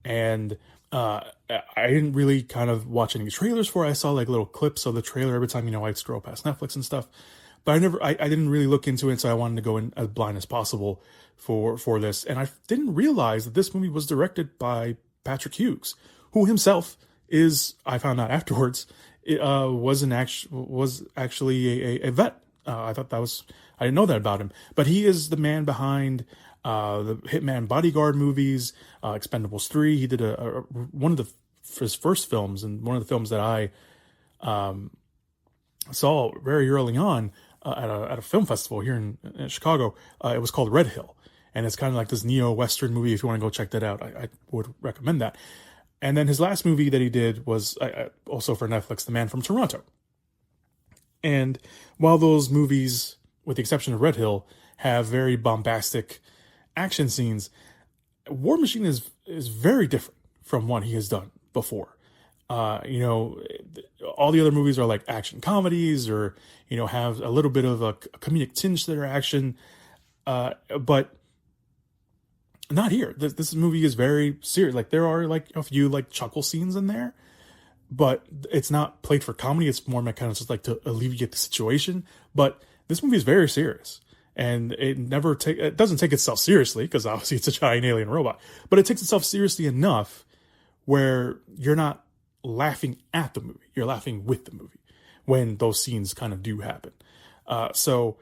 And I didn't really kind of watch any trailers for it. I saw like little clips of the trailer every time I'd scroll past Netflix and stuff. But I didn't really look into it, so I wanted to go in as blind as possible for this. And I didn't realize that this movie was directed by Patrick Hughes, who himself is, I found out afterwards, was actually a vet. I didn't know that about him. But he is the man behind the Hitman Bodyguard movies, Expendables 3. He did one of his first films, and one of the films that I saw very early on at a film festival here in Chicago. It was called Red Hill, and it's kind of like this neo-Western movie. If you want to go check that out, I would recommend that. And then his last movie that he did was also for Netflix, The Man from Toronto. And while those movies, with the exception of Red Hill, have very bombastic action scenes, War Machine is very different from what he has done before. All the other movies are like action comedies, or have a little bit of a comedic tinge to their action, but not here. This movie is very serious. Like, there are like a few like chuckle scenes in there, but it's not played for comedy. It's more kind of just like to alleviate the situation. But this movie is very serious, and it doesn't take itself seriously, because obviously it's a giant alien robot, but it takes itself seriously enough where you're not laughing at the movie, you're laughing with the movie when those scenes kind of do happen. So,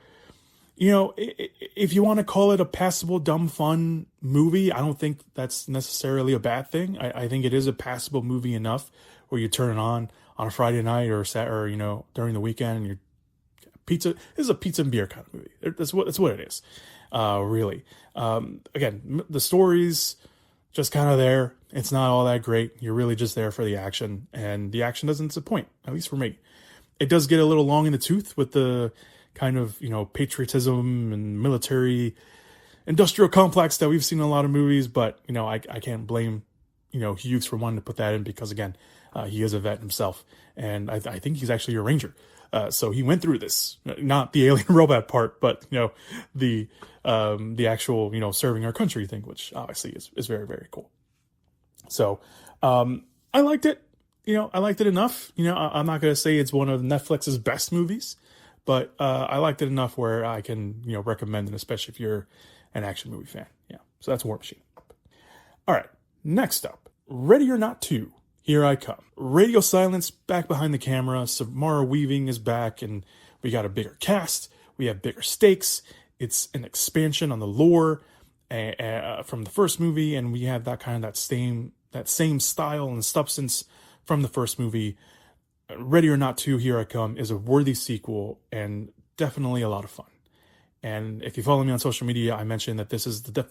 if you want to call it a passable, dumb, fun movie, I don't think that's necessarily a bad thing. I think it is a passable movie enough where you turn it on a Friday night or during the weekend, and you're pizza. This is a pizza and beer kind of movie. That's what it is, really. Again, the story's just kind of there. It's not all that great. You're really just there for the action, and the action doesn't disappoint, at least for me. It does get a little long in the tooth with the kind of, patriotism and military industrial complex that we've seen in a lot of movies, but, I can't blame, Hughes for wanting to put that in, because, again, he is a vet himself, and I think he's actually a ranger. So he went through this, not the alien robot part, but, the actual, serving our country thing, which obviously is very, very cool. So, I liked it. I liked it enough. I'm not going to say it's one of Netflix's best movies, but I liked it enough where I can, recommend it, especially if you're an action movie fan. Yeah. So that's War Machine. All right. Next up, Ready or Not 2. Here I come. Radio silence back behind the camera. Samara Weaving is back, and we got a bigger cast. We have bigger stakes. It's an expansion on the lore from the first movie, and we have that same style and substance from the first movie. Ready or Not 2, Here I Come is a worthy sequel and definitely a lot of fun. And if you follow me on social media, I mentioned that this is the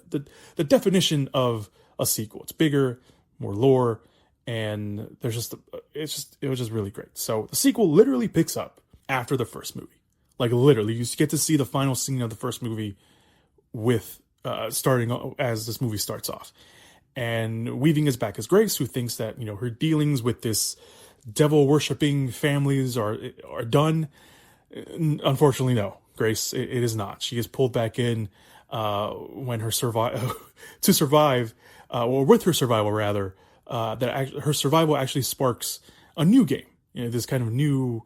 definition of a sequel. It's bigger, more lore, and it was just really great. So the sequel literally picks up after the first movie. Like, literally, you get to see the final scene of the first movie with starting as this movie starts off. And Weaving is back as Grace, who thinks that, her dealings with this devil-worshipping families are done. Unfortunately, no. Grace, it is not. She is pulled back in when her to survive, or with her survival, rather, her survival actually sparks a new game. This kind of new,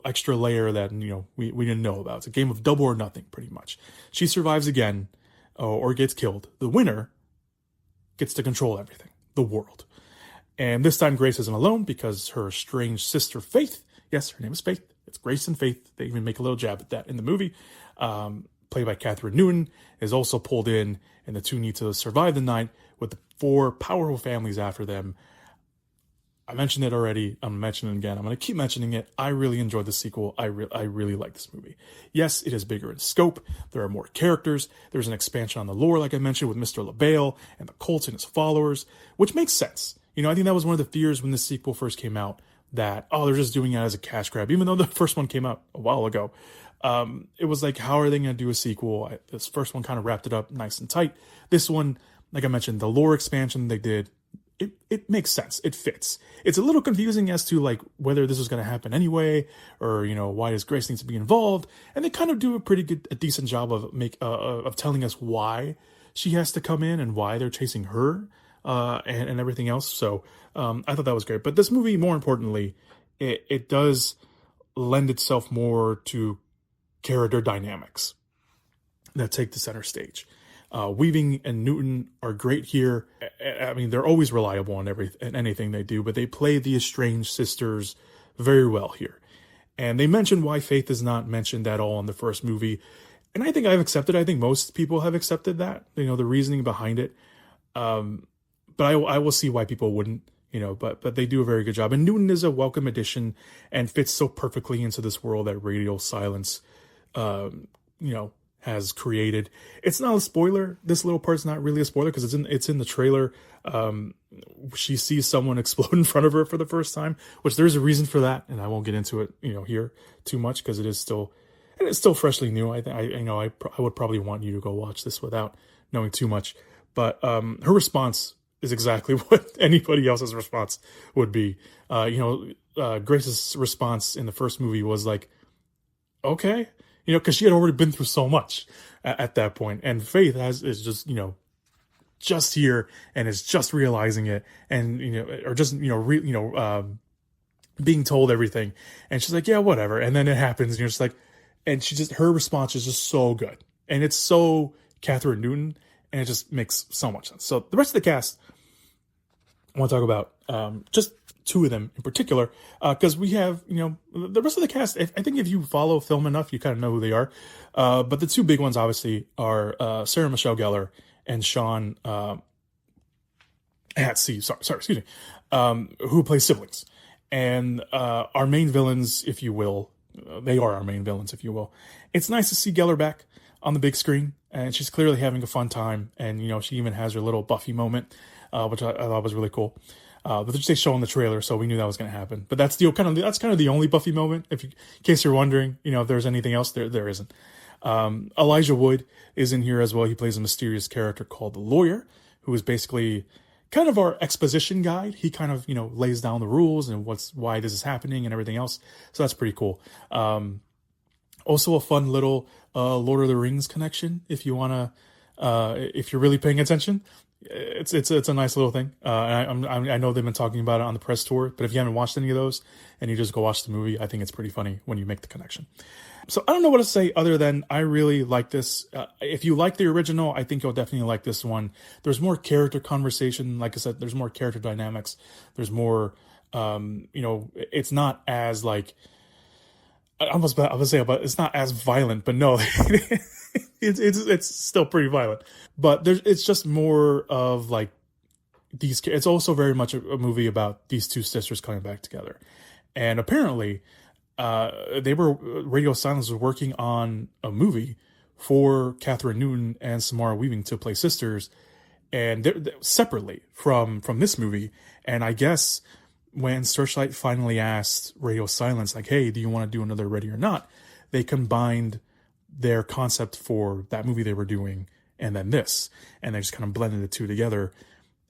extra layer that, we didn't know about. It's a game of double or nothing, pretty much. She survives again, or gets killed. The winner gets to control everything, the world. And this time Grace isn't alone, because her estranged sister Faith, yes, her name is Faith, it's Grace and Faith, they even make a little jab at that in the movie, played by Catherine Newton, is also pulled in, and the two need to survive the night with the 4 powerful families after them. I mentioned it already, I'm mentioning it again, I'm going to keep mentioning it. I really enjoyed the sequel. I really like this movie. Yes, it is bigger in scope, there are more characters, there's an expansion on the lore, like I mentioned, with Mr. LaBelle and the cult and his followers, which makes sense. I think that was one of the fears when the sequel first came out, that, they're just doing it as a cash grab, even though the first one came out a while ago. It was like, how are they going to do a sequel? This first one kind of wrapped it up nice and tight. This one, like I mentioned, the lore expansion they did, it makes sense. It fits. It's a little confusing as to, like, whether this was going to happen anyway, or, why does Grace need to be involved? And they kind of do a decent job of telling us why she has to come in and why they're chasing her, and everything else. So I thought that was great. But this movie, more importantly, it does lend itself more to character dynamics that take the center stage. Weaving and Newton are great here. I mean, they're always reliable in anything they do, but they play the estranged sisters very well here. And they mention why Faith is not mentioned at all in the first movie. And I think I've accepted. I think most people have accepted that, the reasoning behind it. But I will see why people wouldn't, but they do a very good job. And Newton is a welcome addition and fits so perfectly into this world that radio silence, has created. It's not a spoiler. This little part's not really a spoiler because it's in the trailer. She sees someone explode in front of her for the first time, which there's a reason for that, and I won't get into it, here too much because it's still freshly new. I would probably want you to go watch this without knowing too much, but her response is exactly what anybody else's response would be. Grace's response in the first movie was like, okay. Because she had already been through so much at that point. And Faith is just, just here and is just realizing it. And, being told everything, and she's like, yeah, whatever, and then it happens, and you're just like, and her response is just so good, and it's so Catherine Newton, and it just makes so much sense. So the rest of the cast, I want to talk about just two of them in particular, because we have, the rest of the cast. I think if you follow film enough, you kind of know who they are. But the two big ones, obviously, are Sarah Michelle Gellar and Sean Hatsi, excuse me, who play siblings. And our main villains, if you will, they are our main villains, if you will. It's nice to see Gellar back on the big screen, and she's clearly having a fun time. And, she even has her little Buffy moment, which I thought was really cool. But they show in the trailer, so we knew that was going to happen. But that's kind of the only Buffy moment. In case you're wondering, if there's anything else, there isn't. Elijah Wood is in here as well. He plays a mysterious character called the Lawyer, who is basically kind of our exposition guide. He kind of, lays down the rules and why this is happening and everything else. So that's pretty cool. Also a fun little Lord of the Rings connection, if you want to, if you're really paying attention. It's a nice little thing. I know they've been talking about it on the press tour, but if you haven't watched any of those and you just go watch the movie, I think it's pretty funny when you make the connection. So I don't know what to say other than I really like this. If you like the original, I think you'll definitely like this one. There's more character conversation. Like I said, there's more character dynamics. There's more, it's not as like, I was about to say, but it's not as violent, but no, it's still pretty violent. But it's just more of like these. It's also very much a movie about these two sisters coming back together, and apparently, Radio Silence was working on a movie for Catherine Newton and Samara Weaving to play sisters, and they're separately from this movie. And I guess when Searchlight finally asked Radio Silence, like, hey, do you want to do another Ready or Not? They combined their concept for that movie they were doing and then this, and they just kind of blended the two together,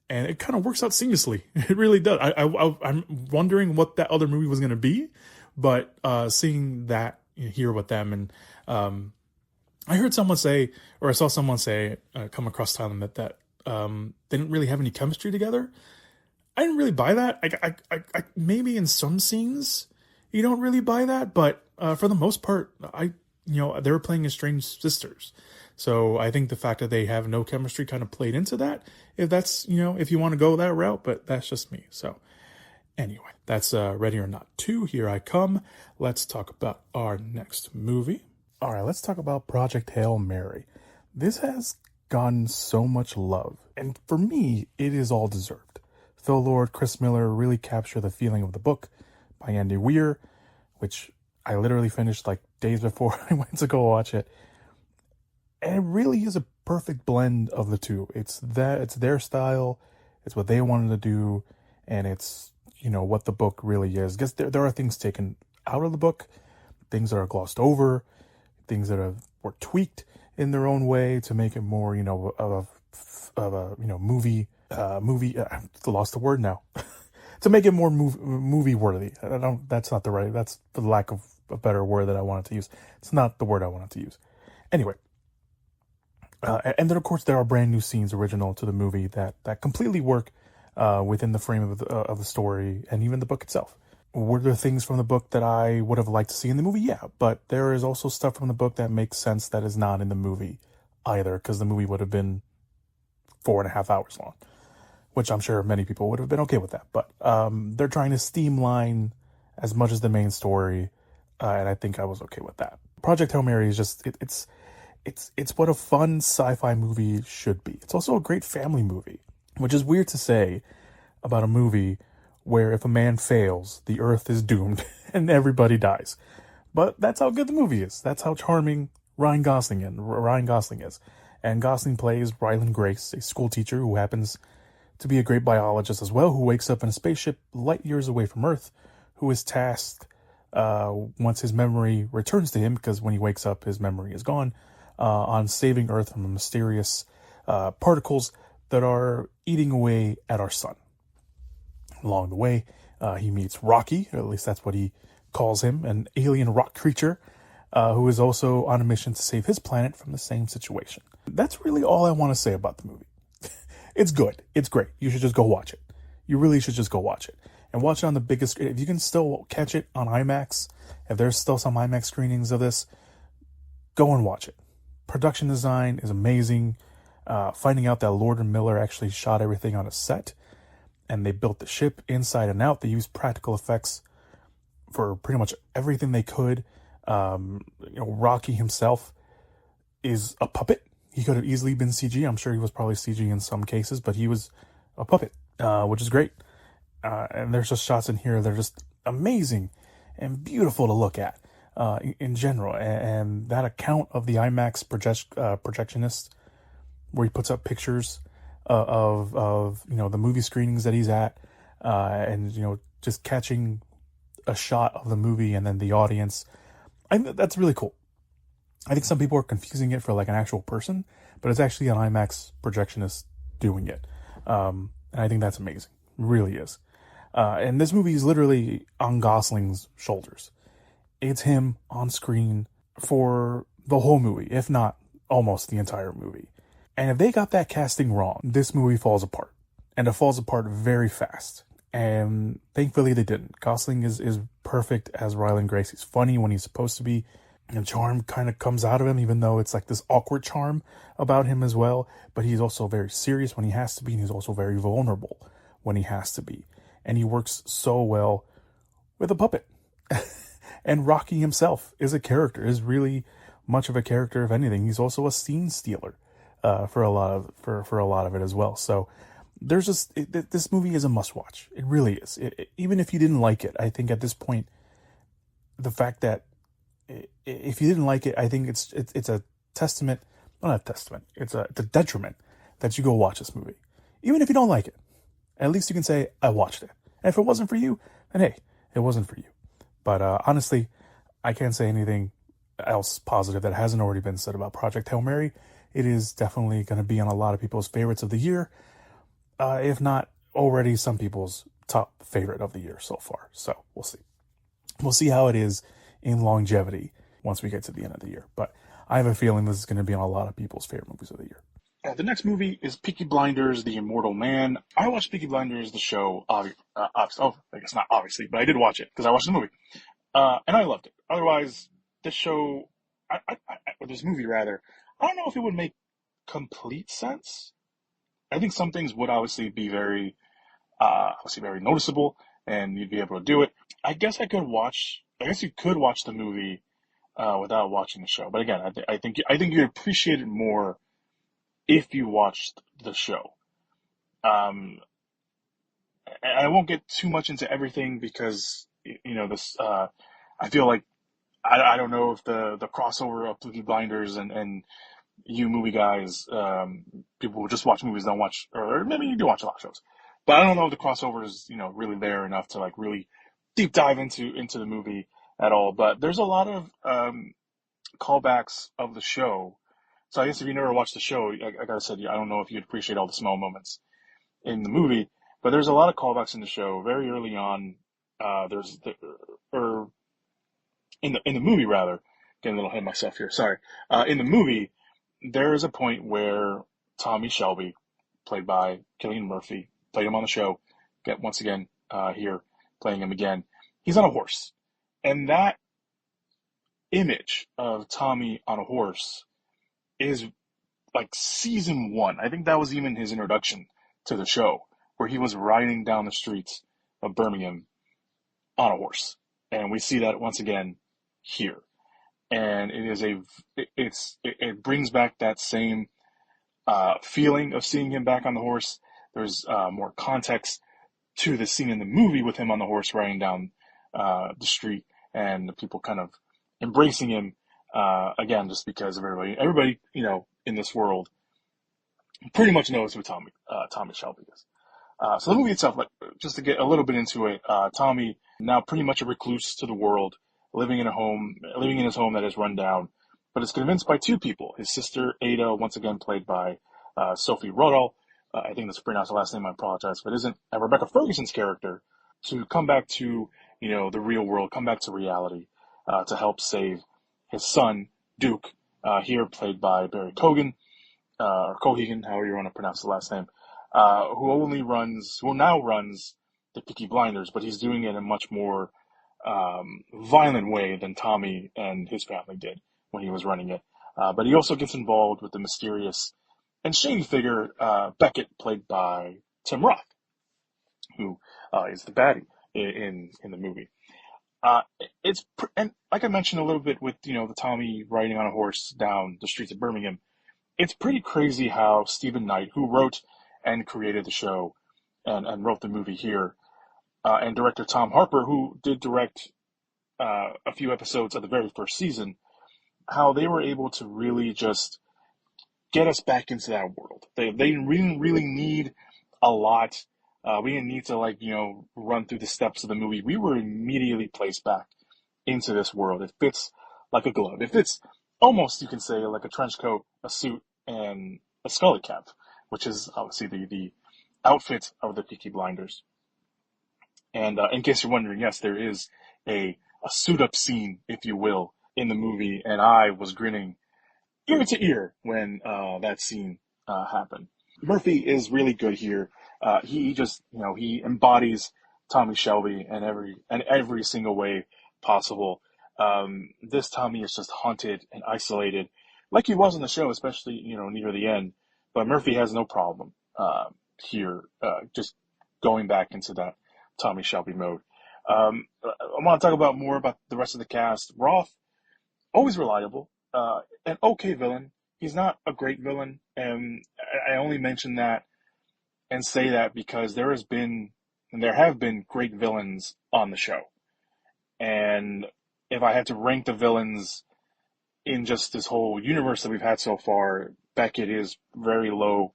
and it kind of works out seamlessly. It really does. I'm wondering what that other movie was going to be, but seeing that here with them, and I heard someone say, or I saw someone say, come across telling that they didn't really have any chemistry together. I didn't really buy that. I maybe in some scenes you don't really buy that, but for the most part, they were playing estranged sisters. So I think the fact that they have no chemistry kind of played into that. If that's, if you want to go that route, but that's just me. So anyway, that's Ready or Not 2. Here I come. Let's talk about our next movie. All right, let's talk about Project Hail Mary. This has gotten so much love, and for me, it is all deserved. Phil Lord, Chris Miller really capture the feeling of the book by Andy Weir, which I literally finished like days before I went to go watch it. And it really is a perfect blend of the two. It's their style, it's what they wanted to do, and it's, what the book really is. I guess there are things taken out of the book, things that are glossed over, things that were tweaked in their own way to make it more, of a movie. I lost the word now. To make it more movie worthy. That's not the right. That's the lack of a better word that I wanted to use. It's not the word I wanted to use. Anyway. And then, of course, there are brand new scenes original to the movie that completely work within the frame of the story and even the book itself. Were there things from the book that I would have liked to see in the movie? Yeah, but there is also stuff from the book that makes sense that is not in the movie either, because the movie would have been 4.5 hours long, which I'm sure many people would have been okay with that. But they're trying to streamline as much as the main story, and I think I was okay with that. Project Hail Mary is just, it's what a fun sci-fi movie should be. It's also a great family movie, which is weird to say about a movie where if a man fails, the earth is doomed and everybody dies. But that's how good the movie is. That's how charming Ryan Gosling is. And Gosling plays Ryland Grace, a school teacher who happens to be a great biologist as well, who wakes up in a spaceship light years away from Earth, who is tasked, once his memory returns to him, because when he wakes up, his memory is gone, on saving Earth from the mysterious particles that are eating away at our sun. Along the way, he meets Rocky, or at least that's what he calls him, an alien rock creature, who is also on a mission to save his planet from the same situation. That's really all I want to say about the movie. It's good. It's great. You should just go watch it. You really should just go watch it. and watch it on the biggest. If you can still catch it on IMAX, if there's still some IMAX screenings of this, go and watch it. Production design is amazing. Finding out that Lord and Miller actually shot everything on a set, and they built the ship inside and out. They used practical effects for pretty much everything they could. Rocky himself is a puppet. He could have easily been CG. I'm sure he was probably CG in some cases, but he was a puppet, which is great. And there's just shots in here that are just amazing and beautiful to look at in general. And that account of the IMAX projectionist, where he puts up pictures of the movie screenings that he's at, and just catching a shot of the movie and then the audience. That's really cool. I think some people are confusing it for like an actual person, but it's actually an IMAX projectionist doing it. And I think that's amazing. It really is. And this movie is literally on Gosling's shoulders. It's him on screen for the whole movie, if not almost the entire movie. And if they got that casting wrong, this movie falls apart. And it falls apart very fast. And thankfully they didn't. Gosling is perfect as Ryland Grace. He's funny when he's supposed to be. And charm kind of comes out of him, even though it's like this awkward charm about him as well. But he's also very serious when he has to be. And he's also very vulnerable when he has to be. And he works so well with a puppet. And Rocky himself is a character, is really much of a character, if anything. He's also a scene stealer for a lot of it as well. So there's just this movie is a must watch. It really is. Even if you didn't like it, I think at this point, the fact that if you didn't like it, I think it's a testament, not a testament. It's a detriment that you go watch this movie, even if you don't like it. At least you can say I watched it. And if it wasn't for you, then hey, it wasn't for you. But honestly, I can't say anything else positive that hasn't already been said about Project Hail Mary. It is definitely going to be on a lot of people's favorites of the year, if not already some people's top favorite of the year so far. So we'll see. We'll see how it is in longevity once we get to the end of the year. But I have a feeling this is going to be on a lot of people's favorite movies of the year. The next movie is Peaky Blinders, The Immortal Man. I watched Peaky Blinders, the show, I guess not obviously, but I did watch it because I watched the movie. And I loved it. Otherwise, this show, or this movie rather, I don't know if it would make complete sense. I think some things would obviously be very noticeable, and you'd be able to do it. I guess you could watch the movie without watching the show. But again, I think you'd appreciate it more if you watched the show. And I won't get too much into everything because this. I feel like I don't know if the crossover of Peaky Blinders and you movie guys, people who just watch movies don't watch, or maybe you do watch a lot of shows, but I don't know if the crossover is really there enough to like really deep dive into the movie at all. But there's a lot of callbacks of the show. So I guess if you never watched the show, like I said, I don't know if you'd appreciate all the small moments in the movie, but there's a lot of callbacks in the show very early on. In the movie rather, getting a little ahead of myself here. Sorry. In the movie, there is a point where Tommy Shelby, played by Cillian Murphy, played him on the show. Once again here, playing him again. He's on a horse, and that image of Tommy on a horse is like season 1. I think that was even his introduction to the show, where he was riding down the streets of Birmingham on a horse. And we see that once again here. And it brings back that same feeling of seeing him back on the horse. There's more context to the scene in the movie with him on the horse riding down the street, and the people kind of embracing him again, just because of everybody in this world pretty much knows who Tommy Shelby is. So the movie itself, just to get a little bit into it, Tommy, now pretty much a recluse to the world, living in his home that is run down, but is convinced by two people: his sister Ada, once again played by Sophie Rodal, I think that's pronounced the last name, I apologize if it isn't, and Rebecca Ferguson's character, to come back to the real world, come back to reality, to help save his son Duke, here played by Barry Cogan, or Cohegan, however you want to pronounce the last name, who now runs the Peaky Blinders, but he's doing it in a much more violent way than Tommy and his family did when he was running it. But he also gets involved with the mysterious and shady figure Beckett, played by Tim Roth, who is the baddie in the movie. And like I mentioned a little bit with the Tommy riding on a horse down the streets of Birmingham, it's pretty crazy how Stephen Knight, who wrote and created the show and wrote the movie here, and director Tom Harper, who did direct a few episodes of the very first season, how they were able to really just get us back into that world. They didn't really need a lot. We didn't need to run through the steps of the movie. We were immediately placed back into this world. It fits like a glove. It fits almost, you can say, like a trench coat, a suit, and a scully cap, which is obviously the outfit of the Peaky Blinders. And in case you're wondering, yes, there is a suit-up scene, if you will, in the movie, and I was grinning ear to ear when that scene happened. Murphy is really good here. He just, he embodies Tommy Shelby in every single way possible. This Tommy is just haunted and isolated, like he was in the show, especially near the end. But Murphy has no problem here, just going back into that Tommy Shelby mode. I want to talk about more about the rest of the cast. Roth, always reliable, an okay villain. He's not a great villain, and I only mention that and say that because there have been great villains on the show. And if I had to rank the villains in just this whole universe that we've had so far, Beckett is very low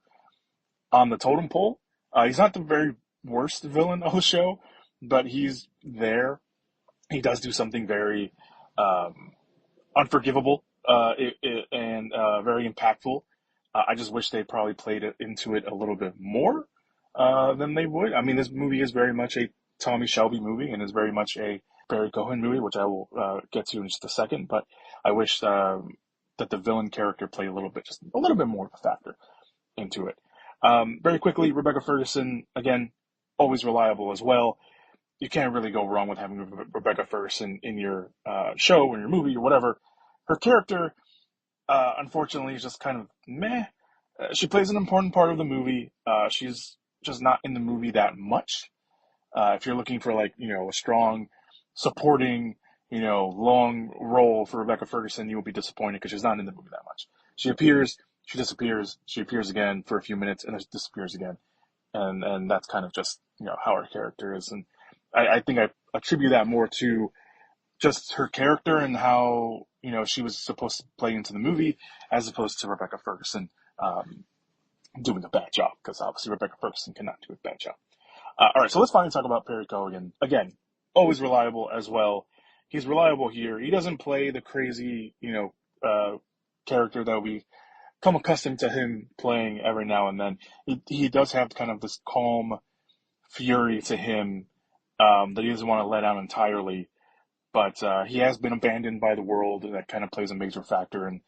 on the totem pole. He's not the very worst villain of the show, but he's there. He does do something very unforgivable and very impactful. I just wish they probably played into it a little bit more than they would. I mean, this movie is very much a Tommy Shelby movie and is very much a Barry Cohen movie, which I will get to in just a second. But I wish that the villain character played just a little bit more of a factor into it. Very quickly, Rebecca Ferguson, again, always reliable as well. You can't really go wrong with having Rebecca Ferguson in your show or your movie or whatever. Her character, unfortunately, is just kind of meh. She plays an important part of the movie. She's just not in the movie that much. If you're looking for a strong, supporting, long role for Rebecca Ferguson, you will be disappointed because she's not in the movie that much. She appears, she disappears, she appears again for a few minutes, and then disappears again. And that's kind of just, how her character is. And I think I attribute that more to just her character and how, she was supposed to play into the movie as opposed to Rebecca Ferguson doing a bad job, because obviously Rebecca Ferguson cannot do a bad job. All right, so let's finally talk about Perry Cogan. Again, always reliable as well. He's reliable here. He doesn't play the crazy, character that we come accustomed to him playing every now and then. He does have kind of this calm fury to him that he doesn't want to let out entirely. But he has been abandoned by the world, and that kind of plays a major factor in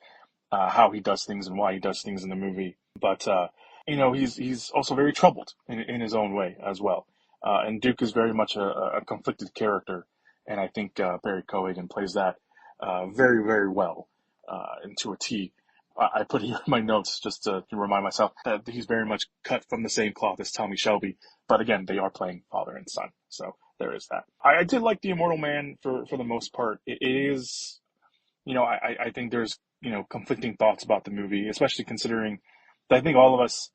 how he does things and why he does things in the movie. But he's also very troubled in his own way as well. And Duke is very much a conflicted character, and I think Barry Cogan plays that very, very well and to a T. I put here in my notes just to remind myself that he's very much cut from the same cloth as Tommy Shelby. But again, they are playing father and son, so there is that. I did like the Immortal Man for the most part. It is, I think there's conflicting thoughts about the movie, especially considering that I think all of us,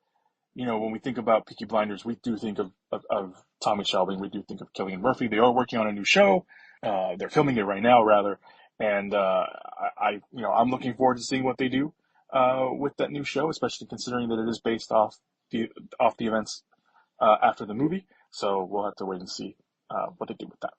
when we think about Peaky Blinders, we do think of Tommy Shelby, and we do think of Cillian Murphy. They are working on a new show. They're filming it right now, rather. And I'm looking forward to seeing what they do with that new show, especially considering that it is based off the events after the movie. So we'll have to wait and see what they do with that.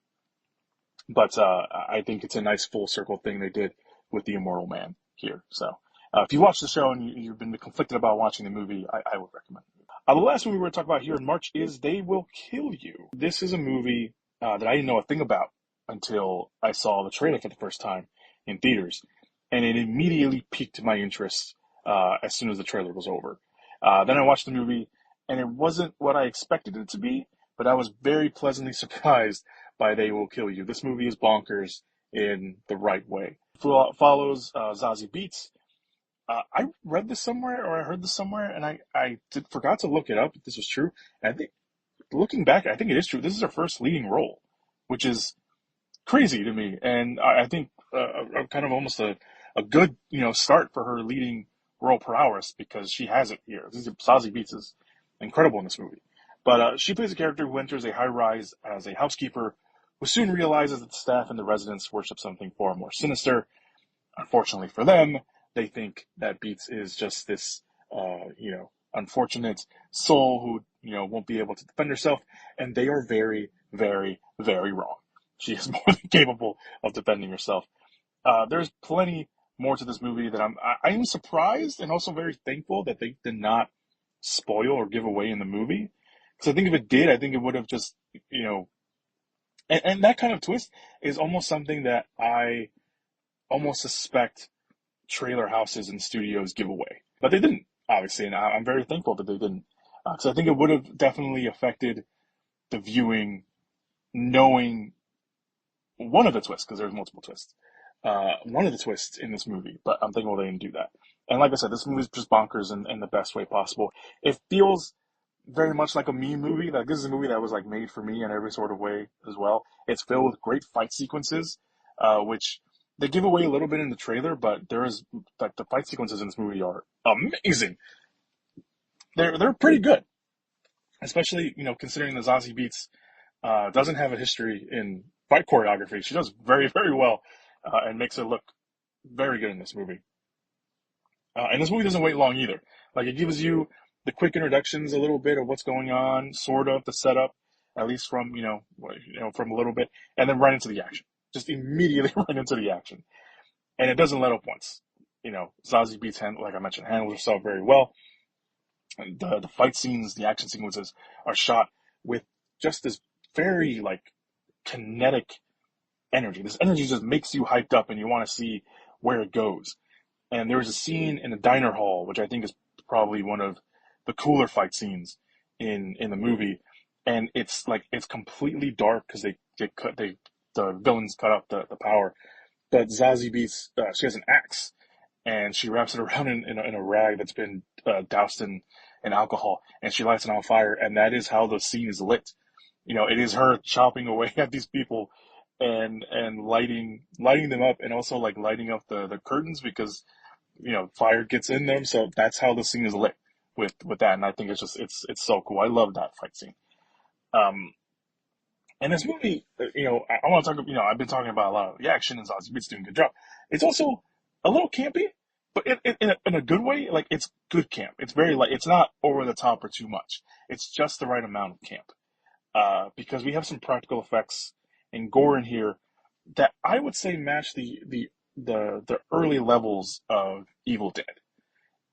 But I think it's a nice full circle thing they did with the Immortal Man here. So if you watch the show and you've been conflicted about watching the movie, I would recommend it. The last movie we're going to talk about here in March is They Will Kill You. This is a movie that I didn't know a thing about until I saw the trailer for the first time in theaters. And it immediately piqued my interest as soon as the trailer was over. Then I watched the movie, and it wasn't what I expected it to be, but I was very pleasantly surprised by They Will Kill You. This movie is bonkers in the right way. Follows Zazie Beetz. I read this somewhere or I heard this somewhere, and forgot to look it up if this was true. And I think, looking back, I think it is true. This is her first leading role, which is crazy to me, and I think kind of almost a good start for her leading role prowess, because she has it here. Zazie Beetz is incredible in this movie, but she plays a character who enters a high rise as a housekeeper, who soon realizes that the staff and the residents worship something far more sinister. Unfortunately for them, they think that Beetz is just this unfortunate soul who won't be able to defend herself, and they are very, very, very wrong. She is more than capable of defending herself. There's plenty more to this movie that I am surprised and also very thankful that they did not spoil or give away in the movie. Because I think if it did, I think it would have just, and that kind of twist is almost something that I almost suspect trailer houses and studios give away. But they didn't, obviously, and I'm very thankful that they didn't. Because I think it would have definitely affected the viewing, knowing one of the twists, because there's multiple twists. One of the twists in this movie, but I'm thankful they didn't do that. And like I said, this movie is just bonkers in the best way possible. It feels very much like a me movie. Like, this is a movie that was like made for me in every sort of way as well. It's filled with great fight sequences, which they give away a little bit in the trailer, but there is like the fight sequences in this movie are amazing. They're pretty good, especially considering that Zazie Beetz doesn't have a history in fight choreography. She does very, very well, and makes it look very good in this movie. And this movie doesn't wait long either. Like, it gives you the quick introductions, a little bit of what's going on, sort of the setup, at least from from a little bit, and then right into the action. Just immediately right into the action, and it doesn't let up once. Zazie Beetz, like I mentioned, handles herself very well. The fight scenes, the action sequences are shot with just this very like kinetic energy. This energy just makes you hyped up and you want to see where it goes. And there was a scene in a diner hall, which I think is probably one of the cooler fight scenes in the movie. And it's completely dark because the villains cut up the power. But Zazie Beetz, she has an axe, and she wraps it around in a rag that's been doused in alcohol, and she lights it on fire, and that is how the scene is lit. It is her chopping away at these people and lighting them up, and also like lighting up the curtains, because fire gets in them. So that's how the scene is lit with that, and I think it's so cool. I love that fight scene. And this movie, I want to talk. I've been talking about a lot of the action, and Zazie Beetz doing a good job. It's also a little campy, but in a good way. Like, it's good camp. It's very light. It's not over the top or too much. It's just the right amount of camp. Because we have some practical effects and gore in here that I would say match the early levels of Evil Dead.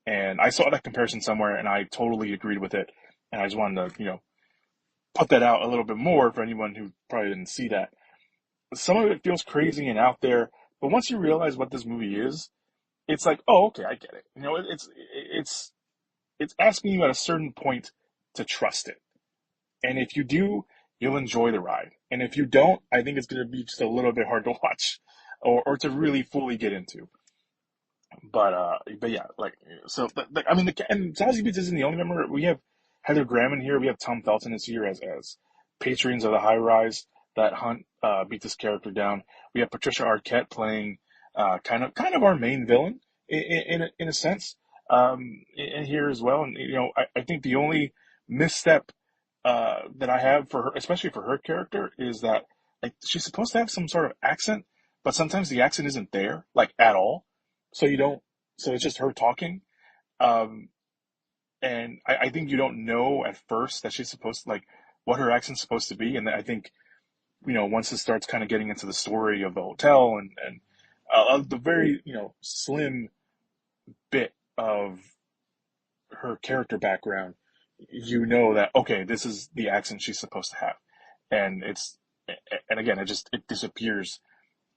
And I saw that comparison somewhere, and I totally agreed with it. And I just wanted to put that out a little bit more for anyone who probably didn't see that. Some of it feels crazy and out there, but once you realize what this movie is, it's like, oh, okay, I get it. It's asking you at a certain point to trust it. And if you do, you'll enjoy the ride. And if you don't, I think it's going to be just a little bit hard to watch or to really fully get into. But yeah, and Zazie Beetz isn't the only member. We have Heather Graham in here. We have Tom Felton is here as patrons of the high rise that hunt Beetz' character down. We have Patricia Arquette playing kind of our main villain in a sense in here as well. And I think the only misstep that I have for her, especially for her character, is that like she's supposed to have some sort of accent, but sometimes the accent isn't there, like, at all. So it's just her talking. And I think you don't know at first that she's supposed to, like, what her accent's supposed to be. And I think, once it starts kind of getting into the story of the hotel and the very, slim bit of her character background, that, okay, this is the accent she's supposed to have. And again, it disappears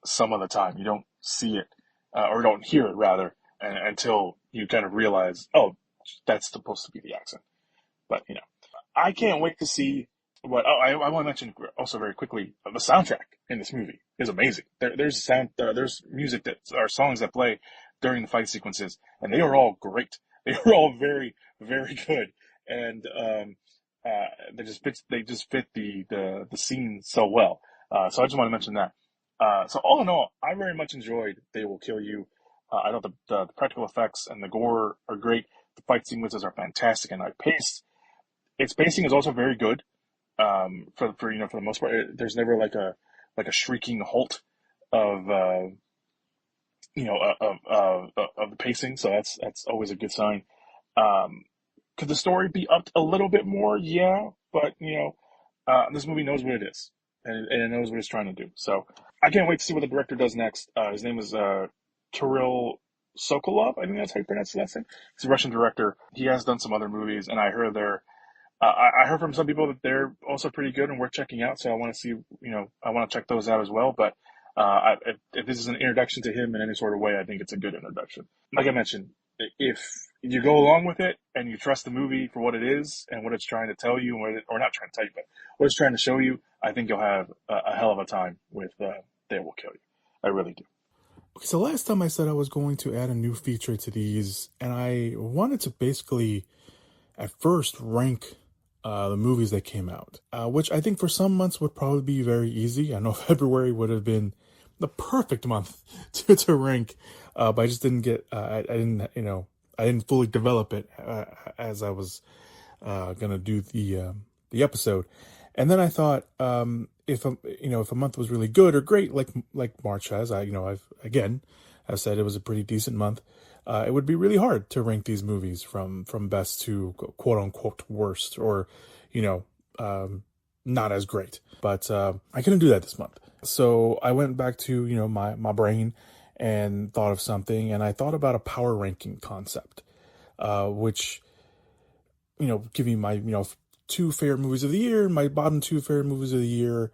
some of the time. You don't see it, or don't hear it rather, until you kind of realize, oh, that's supposed to be the accent. But, I can't wait to see I want to mention also very quickly the soundtrack in this movie is amazing. There's music or songs that play during the fight sequences, and they are all great. They are all very very good, and they just fit the scene so well. So I just want to mention that. So all in all, I very much enjoyed They Will Kill You. I thought the practical effects and the gore are great. The fight sequences are fantastic and paced. Its pacing is also very good. For the most part, there's never like a shrieking halt of of the pacing. So that's always a good sign. Um, could the story be upped a little bit more? Yeah, but this movie knows what it is, and it knows what it's trying to do. So I can't wait to see what the director does next. His name is Kirill Sokolov. I think that's how you pronounce the last name. He's a Russian director. He has done some other movies, and I heard I heard from some people that they're also pretty good and worth checking out. So I want to see, I want to check those out as well. But if this is an introduction to him in any sort of way, I think it's a good introduction. Like I mentioned, if you go along with it and you trust the movie for what it is and what it's trying to tell you, or not trying to tell you, but what it's trying to show you, I think you'll have a hell of a time with They Will Kill You. I really do. Okay, so last time I said I was going to add a new feature to these, and I wanted to basically at first rank the movies that came out, which I think for some months would probably be very easy. I know February would have been the perfect month to rank, but I just didn't get, I didn't fully develop it as I was gonna do the episode. And then I thought, if a month was really good or great, like March has, I've said it was a pretty decent month. It would be really hard to rank these movies from best to quote unquote worst, or not as great. But I couldn't do that this month, so I went back to my brain and thought of something, and I thought about a power ranking concept, which give me my two favorite movies of the year, my bottom two favorite movies of the year.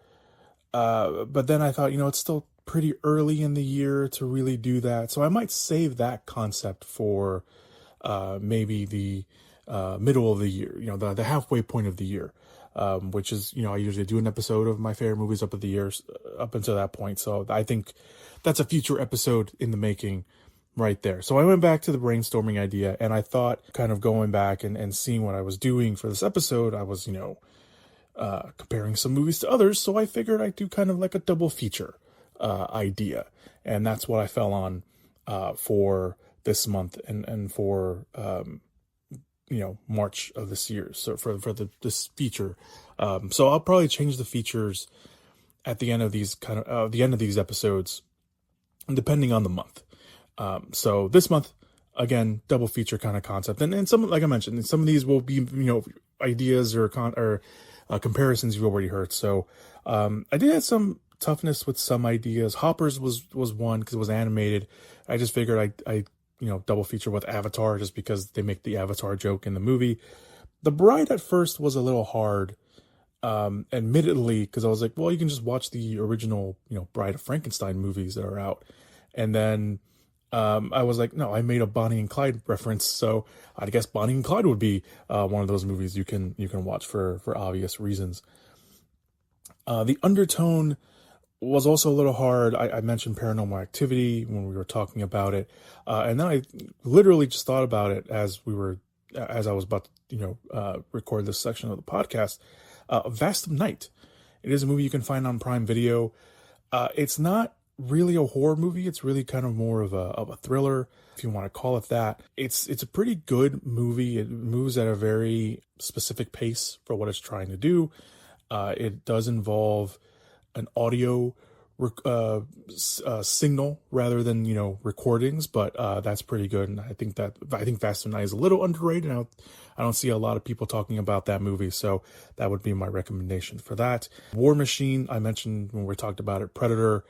But then I thought, it's still pretty early in the year to really do that. So I might save that concept for maybe the middle of the year, the halfway point of the year, which is, I usually do an episode of my favorite movies up until that point. So I think that's a future episode in the making right there. So I went back to the brainstorming idea, and I thought, kind of going back and seeing what I was doing for this episode, I was, comparing some movies to others. So I figured I'd do kind of like a double feature idea. And that's what I fell on for this month and for, March of this year. So for this feature. So I'll probably change the features at the end of these the end of these episodes, depending on the month. So this month, again, double feature kind of concept. And some, like I mentioned, some of these will be, ideas or comparisons you've already heard. So, I did have some toughness with some ideas. Hoppers was one because it was animated. I just figured I double feature with Avatar just because they make the Avatar joke in the movie. The Bride at first was a little hard, admittedly, because I was like, well, you can just watch the original, Bride of Frankenstein movies that are out. And then, I was like, no, I made a Bonnie and Clyde reference, so I guess Bonnie and Clyde would be one of those movies you can watch for obvious reasons. The Undertone was also a little hard. I mentioned Paranormal Activity when we were talking about it, and then I literally just thought about it as I was about to record this section of the podcast. Vast of Night. It is a movie you can find on Prime Video. It's not really a horror movie. It's really kind of more of a thriller, if you want to call it that. It's a pretty good movie. It moves at a very specific pace for what it's trying to do. It does involve an audio signal rather than recordings, but that's pretty good. And I think Vast of Night is a little underrated. I don't see a lot of people talking about that movie, so that would be my recommendation for that. War Machine, I mentioned when we talked about it. Predator,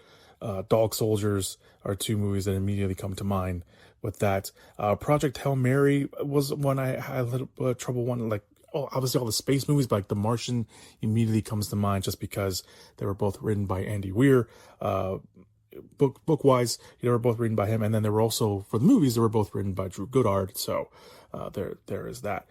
Dog Soldiers are two movies that immediately come to mind with that. Project Hail Mary was one I had a little trouble one, obviously all the space movies, but The Martian immediately comes to mind just because they were both written by Andy Weir. book wise, they were both written by him, and then they were also, for the movies, they were both written by Drew Goddard. So there is that.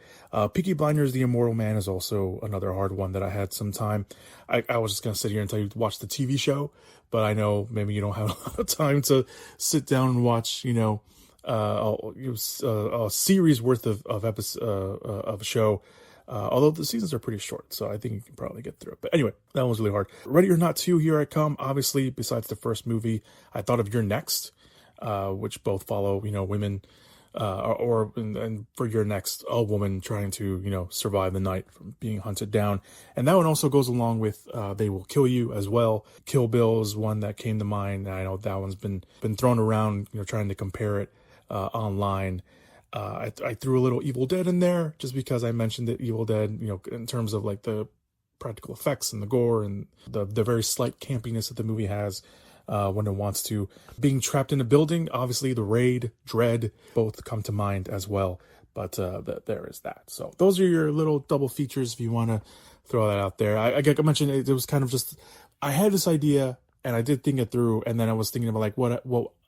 Peaky Blinders, The Immortal Man is also another hard one that I had some time. I was just gonna sit here and tell you to watch the TV show, but I know maybe you don't have a lot of time to sit down and watch, a series worth of episode of a show. Although the seasons are pretty short, so I think you can probably get through it. But anyway, that one was really hard. Ready or Not 2, Here I Come. Obviously, besides the first movie, I thought of You're Next, which both follow, women, and for You're Next, a woman trying to, survive the night from being hunted down. And that one also goes along with They Will Kill You as well. Kill Bill is one that came to mind. I know that one's been thrown around, trying to compare it online. I threw a little Evil Dead in there just because I mentioned that Evil Dead, in terms of like the practical effects and the gore and the very slight campiness that the movie has when it wants to. Being trapped in a building, obviously The Raid, Dread, both come to mind as well. But there is that. So those are your little double features if you want to throw that out there. I mentioned it was kind of just, I had this idea and I did think it through, and then I was thinking about like what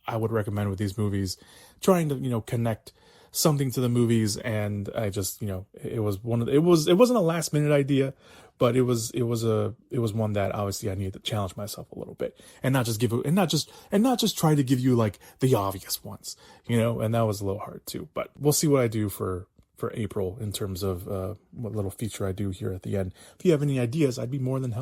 I would recommend with these movies, trying to, connect something to the movies, and I just, it wasn't a last minute idea, but it was one that obviously I needed to challenge myself a little bit, and not just try to give you like the obvious ones, and that was a little hard too. But we'll see what I do for April in terms of what little feature I do here at the end. If you have any ideas, I'd be more than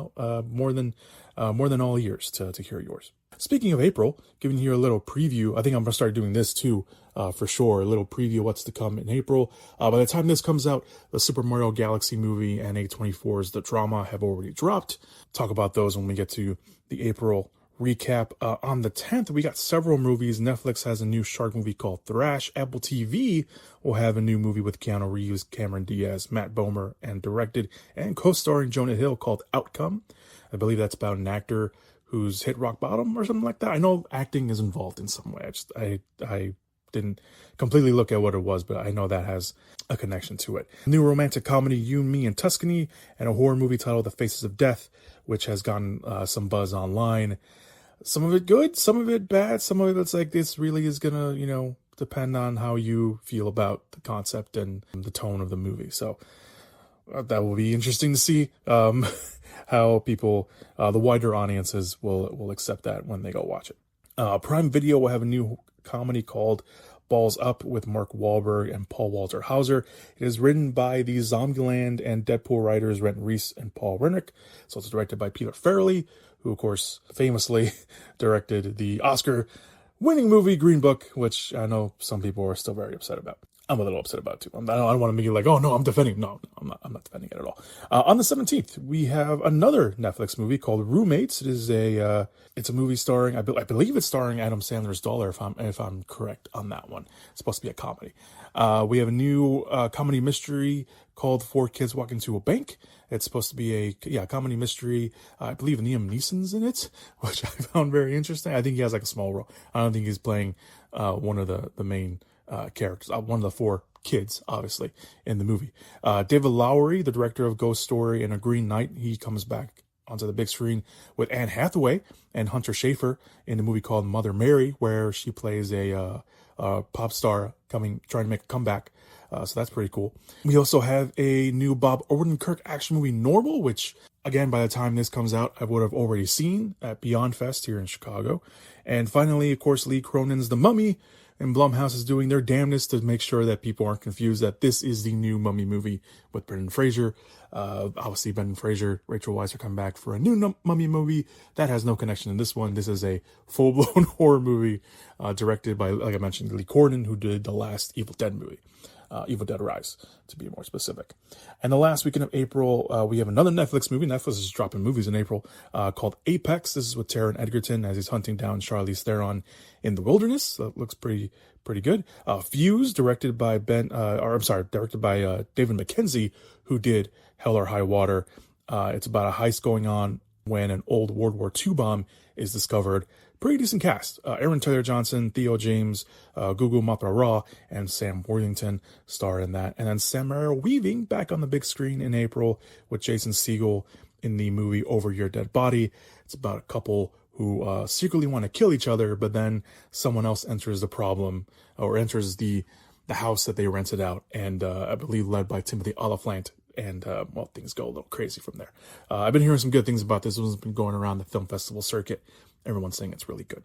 all ears to hear yours. Speaking of April, giving you a little preview, I think I'm going to start doing this too, for sure. A little preview of what's to come in April. By the time this comes out, the Super Mario Galaxy movie and A24's The Drama have already dropped. Talk about those when we get to the April recap. On the 10th, we got several movies. Netflix has a new shark movie called Thrash. Apple TV will have a new movie with Keanu Reeves, Cameron Diaz, Matt Bomer, and directed and co-starring Jonah Hill called Outcome. I believe that's about an actor who's hit rock bottom or something like that. I know acting is involved in some way. I didn't completely look at what it was, but I know that has a connection to it. New romantic comedy, You, Me, and Tuscany, and a horror movie titled The Faces of Death, which has gotten some buzz online. Some of it good, some of it bad, some of it's like this really is gonna, depend on how you feel about the concept and the tone of the movie. So that will be interesting to see how people, the wider audiences will accept that when they go watch it. Prime Video will have a new comedy called Balls Up with Mark Wahlberg and Paul Walter Hauser. It is written by the Zombieland and Deadpool writers Rent Reese and Paul Rennick. So it's directed by Peter Farrelly, who of course famously directed the Oscar-winning movie Green Book, which I know some people are still very upset about. I'm a little upset about it too. I don't want to make it like, oh no, I'm defending. No, I'm not defending it at all. On the 17th, we have another Netflix movie called Roommates. It is it's a movie starring, I believe it's starring Adam Sandler's daughter, if I'm correct on that one. It's supposed to be a comedy. We have a new comedy mystery called Four Kids Walk Into a Bank. It's supposed to be a comedy mystery. I believe Liam Neeson's in it, which I found very interesting. I think he has like a small role. I don't think he's playing one of the main characters, one of the four kids, obviously, in the movie. David Lowery, the director of Ghost Story and A Green Knight, he comes back onto the big screen with Anne Hathaway and Hunter Schafer in a movie called Mother Mary, where she plays a pop star trying to make a comeback. So that's pretty cool. We also have a new Bob Odenkirk action movie, Normal, which, again, by the time this comes out, I would have already seen at Beyond Fest here in Chicago. And finally, of course, Lee Cronin's The Mummy, and Blumhouse is doing their damnedest to make sure that people aren't confused that this is the new Mummy movie with Brendan Fraser. Obviously, Brendan Fraser, Rachel Weisz are coming back for a new Mummy movie. That has no connection to this one. This is a full-blown horror movie directed by, like I mentioned, Lee Cronin, who did the last Evil Dead movie. Evil Dead Rise, to be more specific. And the last weekend of April, we have another Netflix movie. Netflix is dropping movies in April, called Apex. This is with Taron Egerton as he's hunting down Charlize Theron in the wilderness. That looks pretty good. Fuse, directed by David Mackenzie, who did Hell or High Water. It's about a heist going on when an old World War II bomb is discovered. Pretty decent cast. Aaron Taylor Johnson, Theo James, Gugu Mbatha-Raw, and Sam Worthington star in that. And then Samara Weaving back on the big screen in April with Jason Segel in the movie Over Your Dead Body. It's about a couple who secretly want to kill each other, but then someone else enters the problem or enters the house that they rented out, and I believe led by Timothy Olyphant. And, well, things go a little crazy from there. I've been hearing some good things about this. This has been going around the film festival circuit. Everyone's saying it's really good.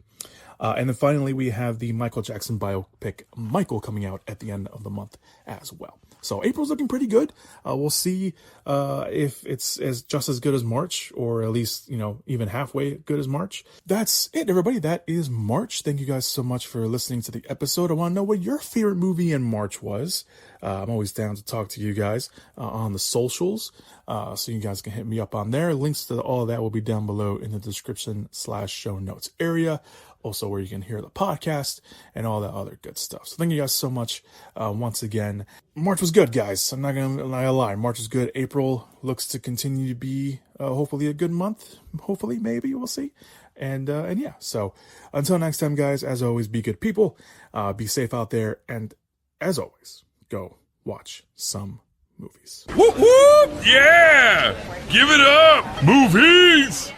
And then finally, we have the Michael Jackson biopic, Michael, coming out at the end of the month as well. So April's looking pretty good. We'll see if it's just as good as March, or at least, even halfway good as March. That's it, everybody. That is March. Thank you guys so much for listening to the episode. I want to know what your favorite movie in March was. I'm always down to talk to you guys on the socials, so you guys can hit me up on there. Links to all of that will be down below in the description/show notes area. Also where you can hear the podcast and all that other good stuff. So thank you guys so much once again. March was good, guys. I'm not gonna lie. March was good. April looks to continue to be hopefully a good month. Hopefully, maybe, we'll see. And yeah, so until next time, guys, as always, be good people. Be safe out there. And as always, go watch some movies. Whoop whoop! Yeah! Give it up! Movies!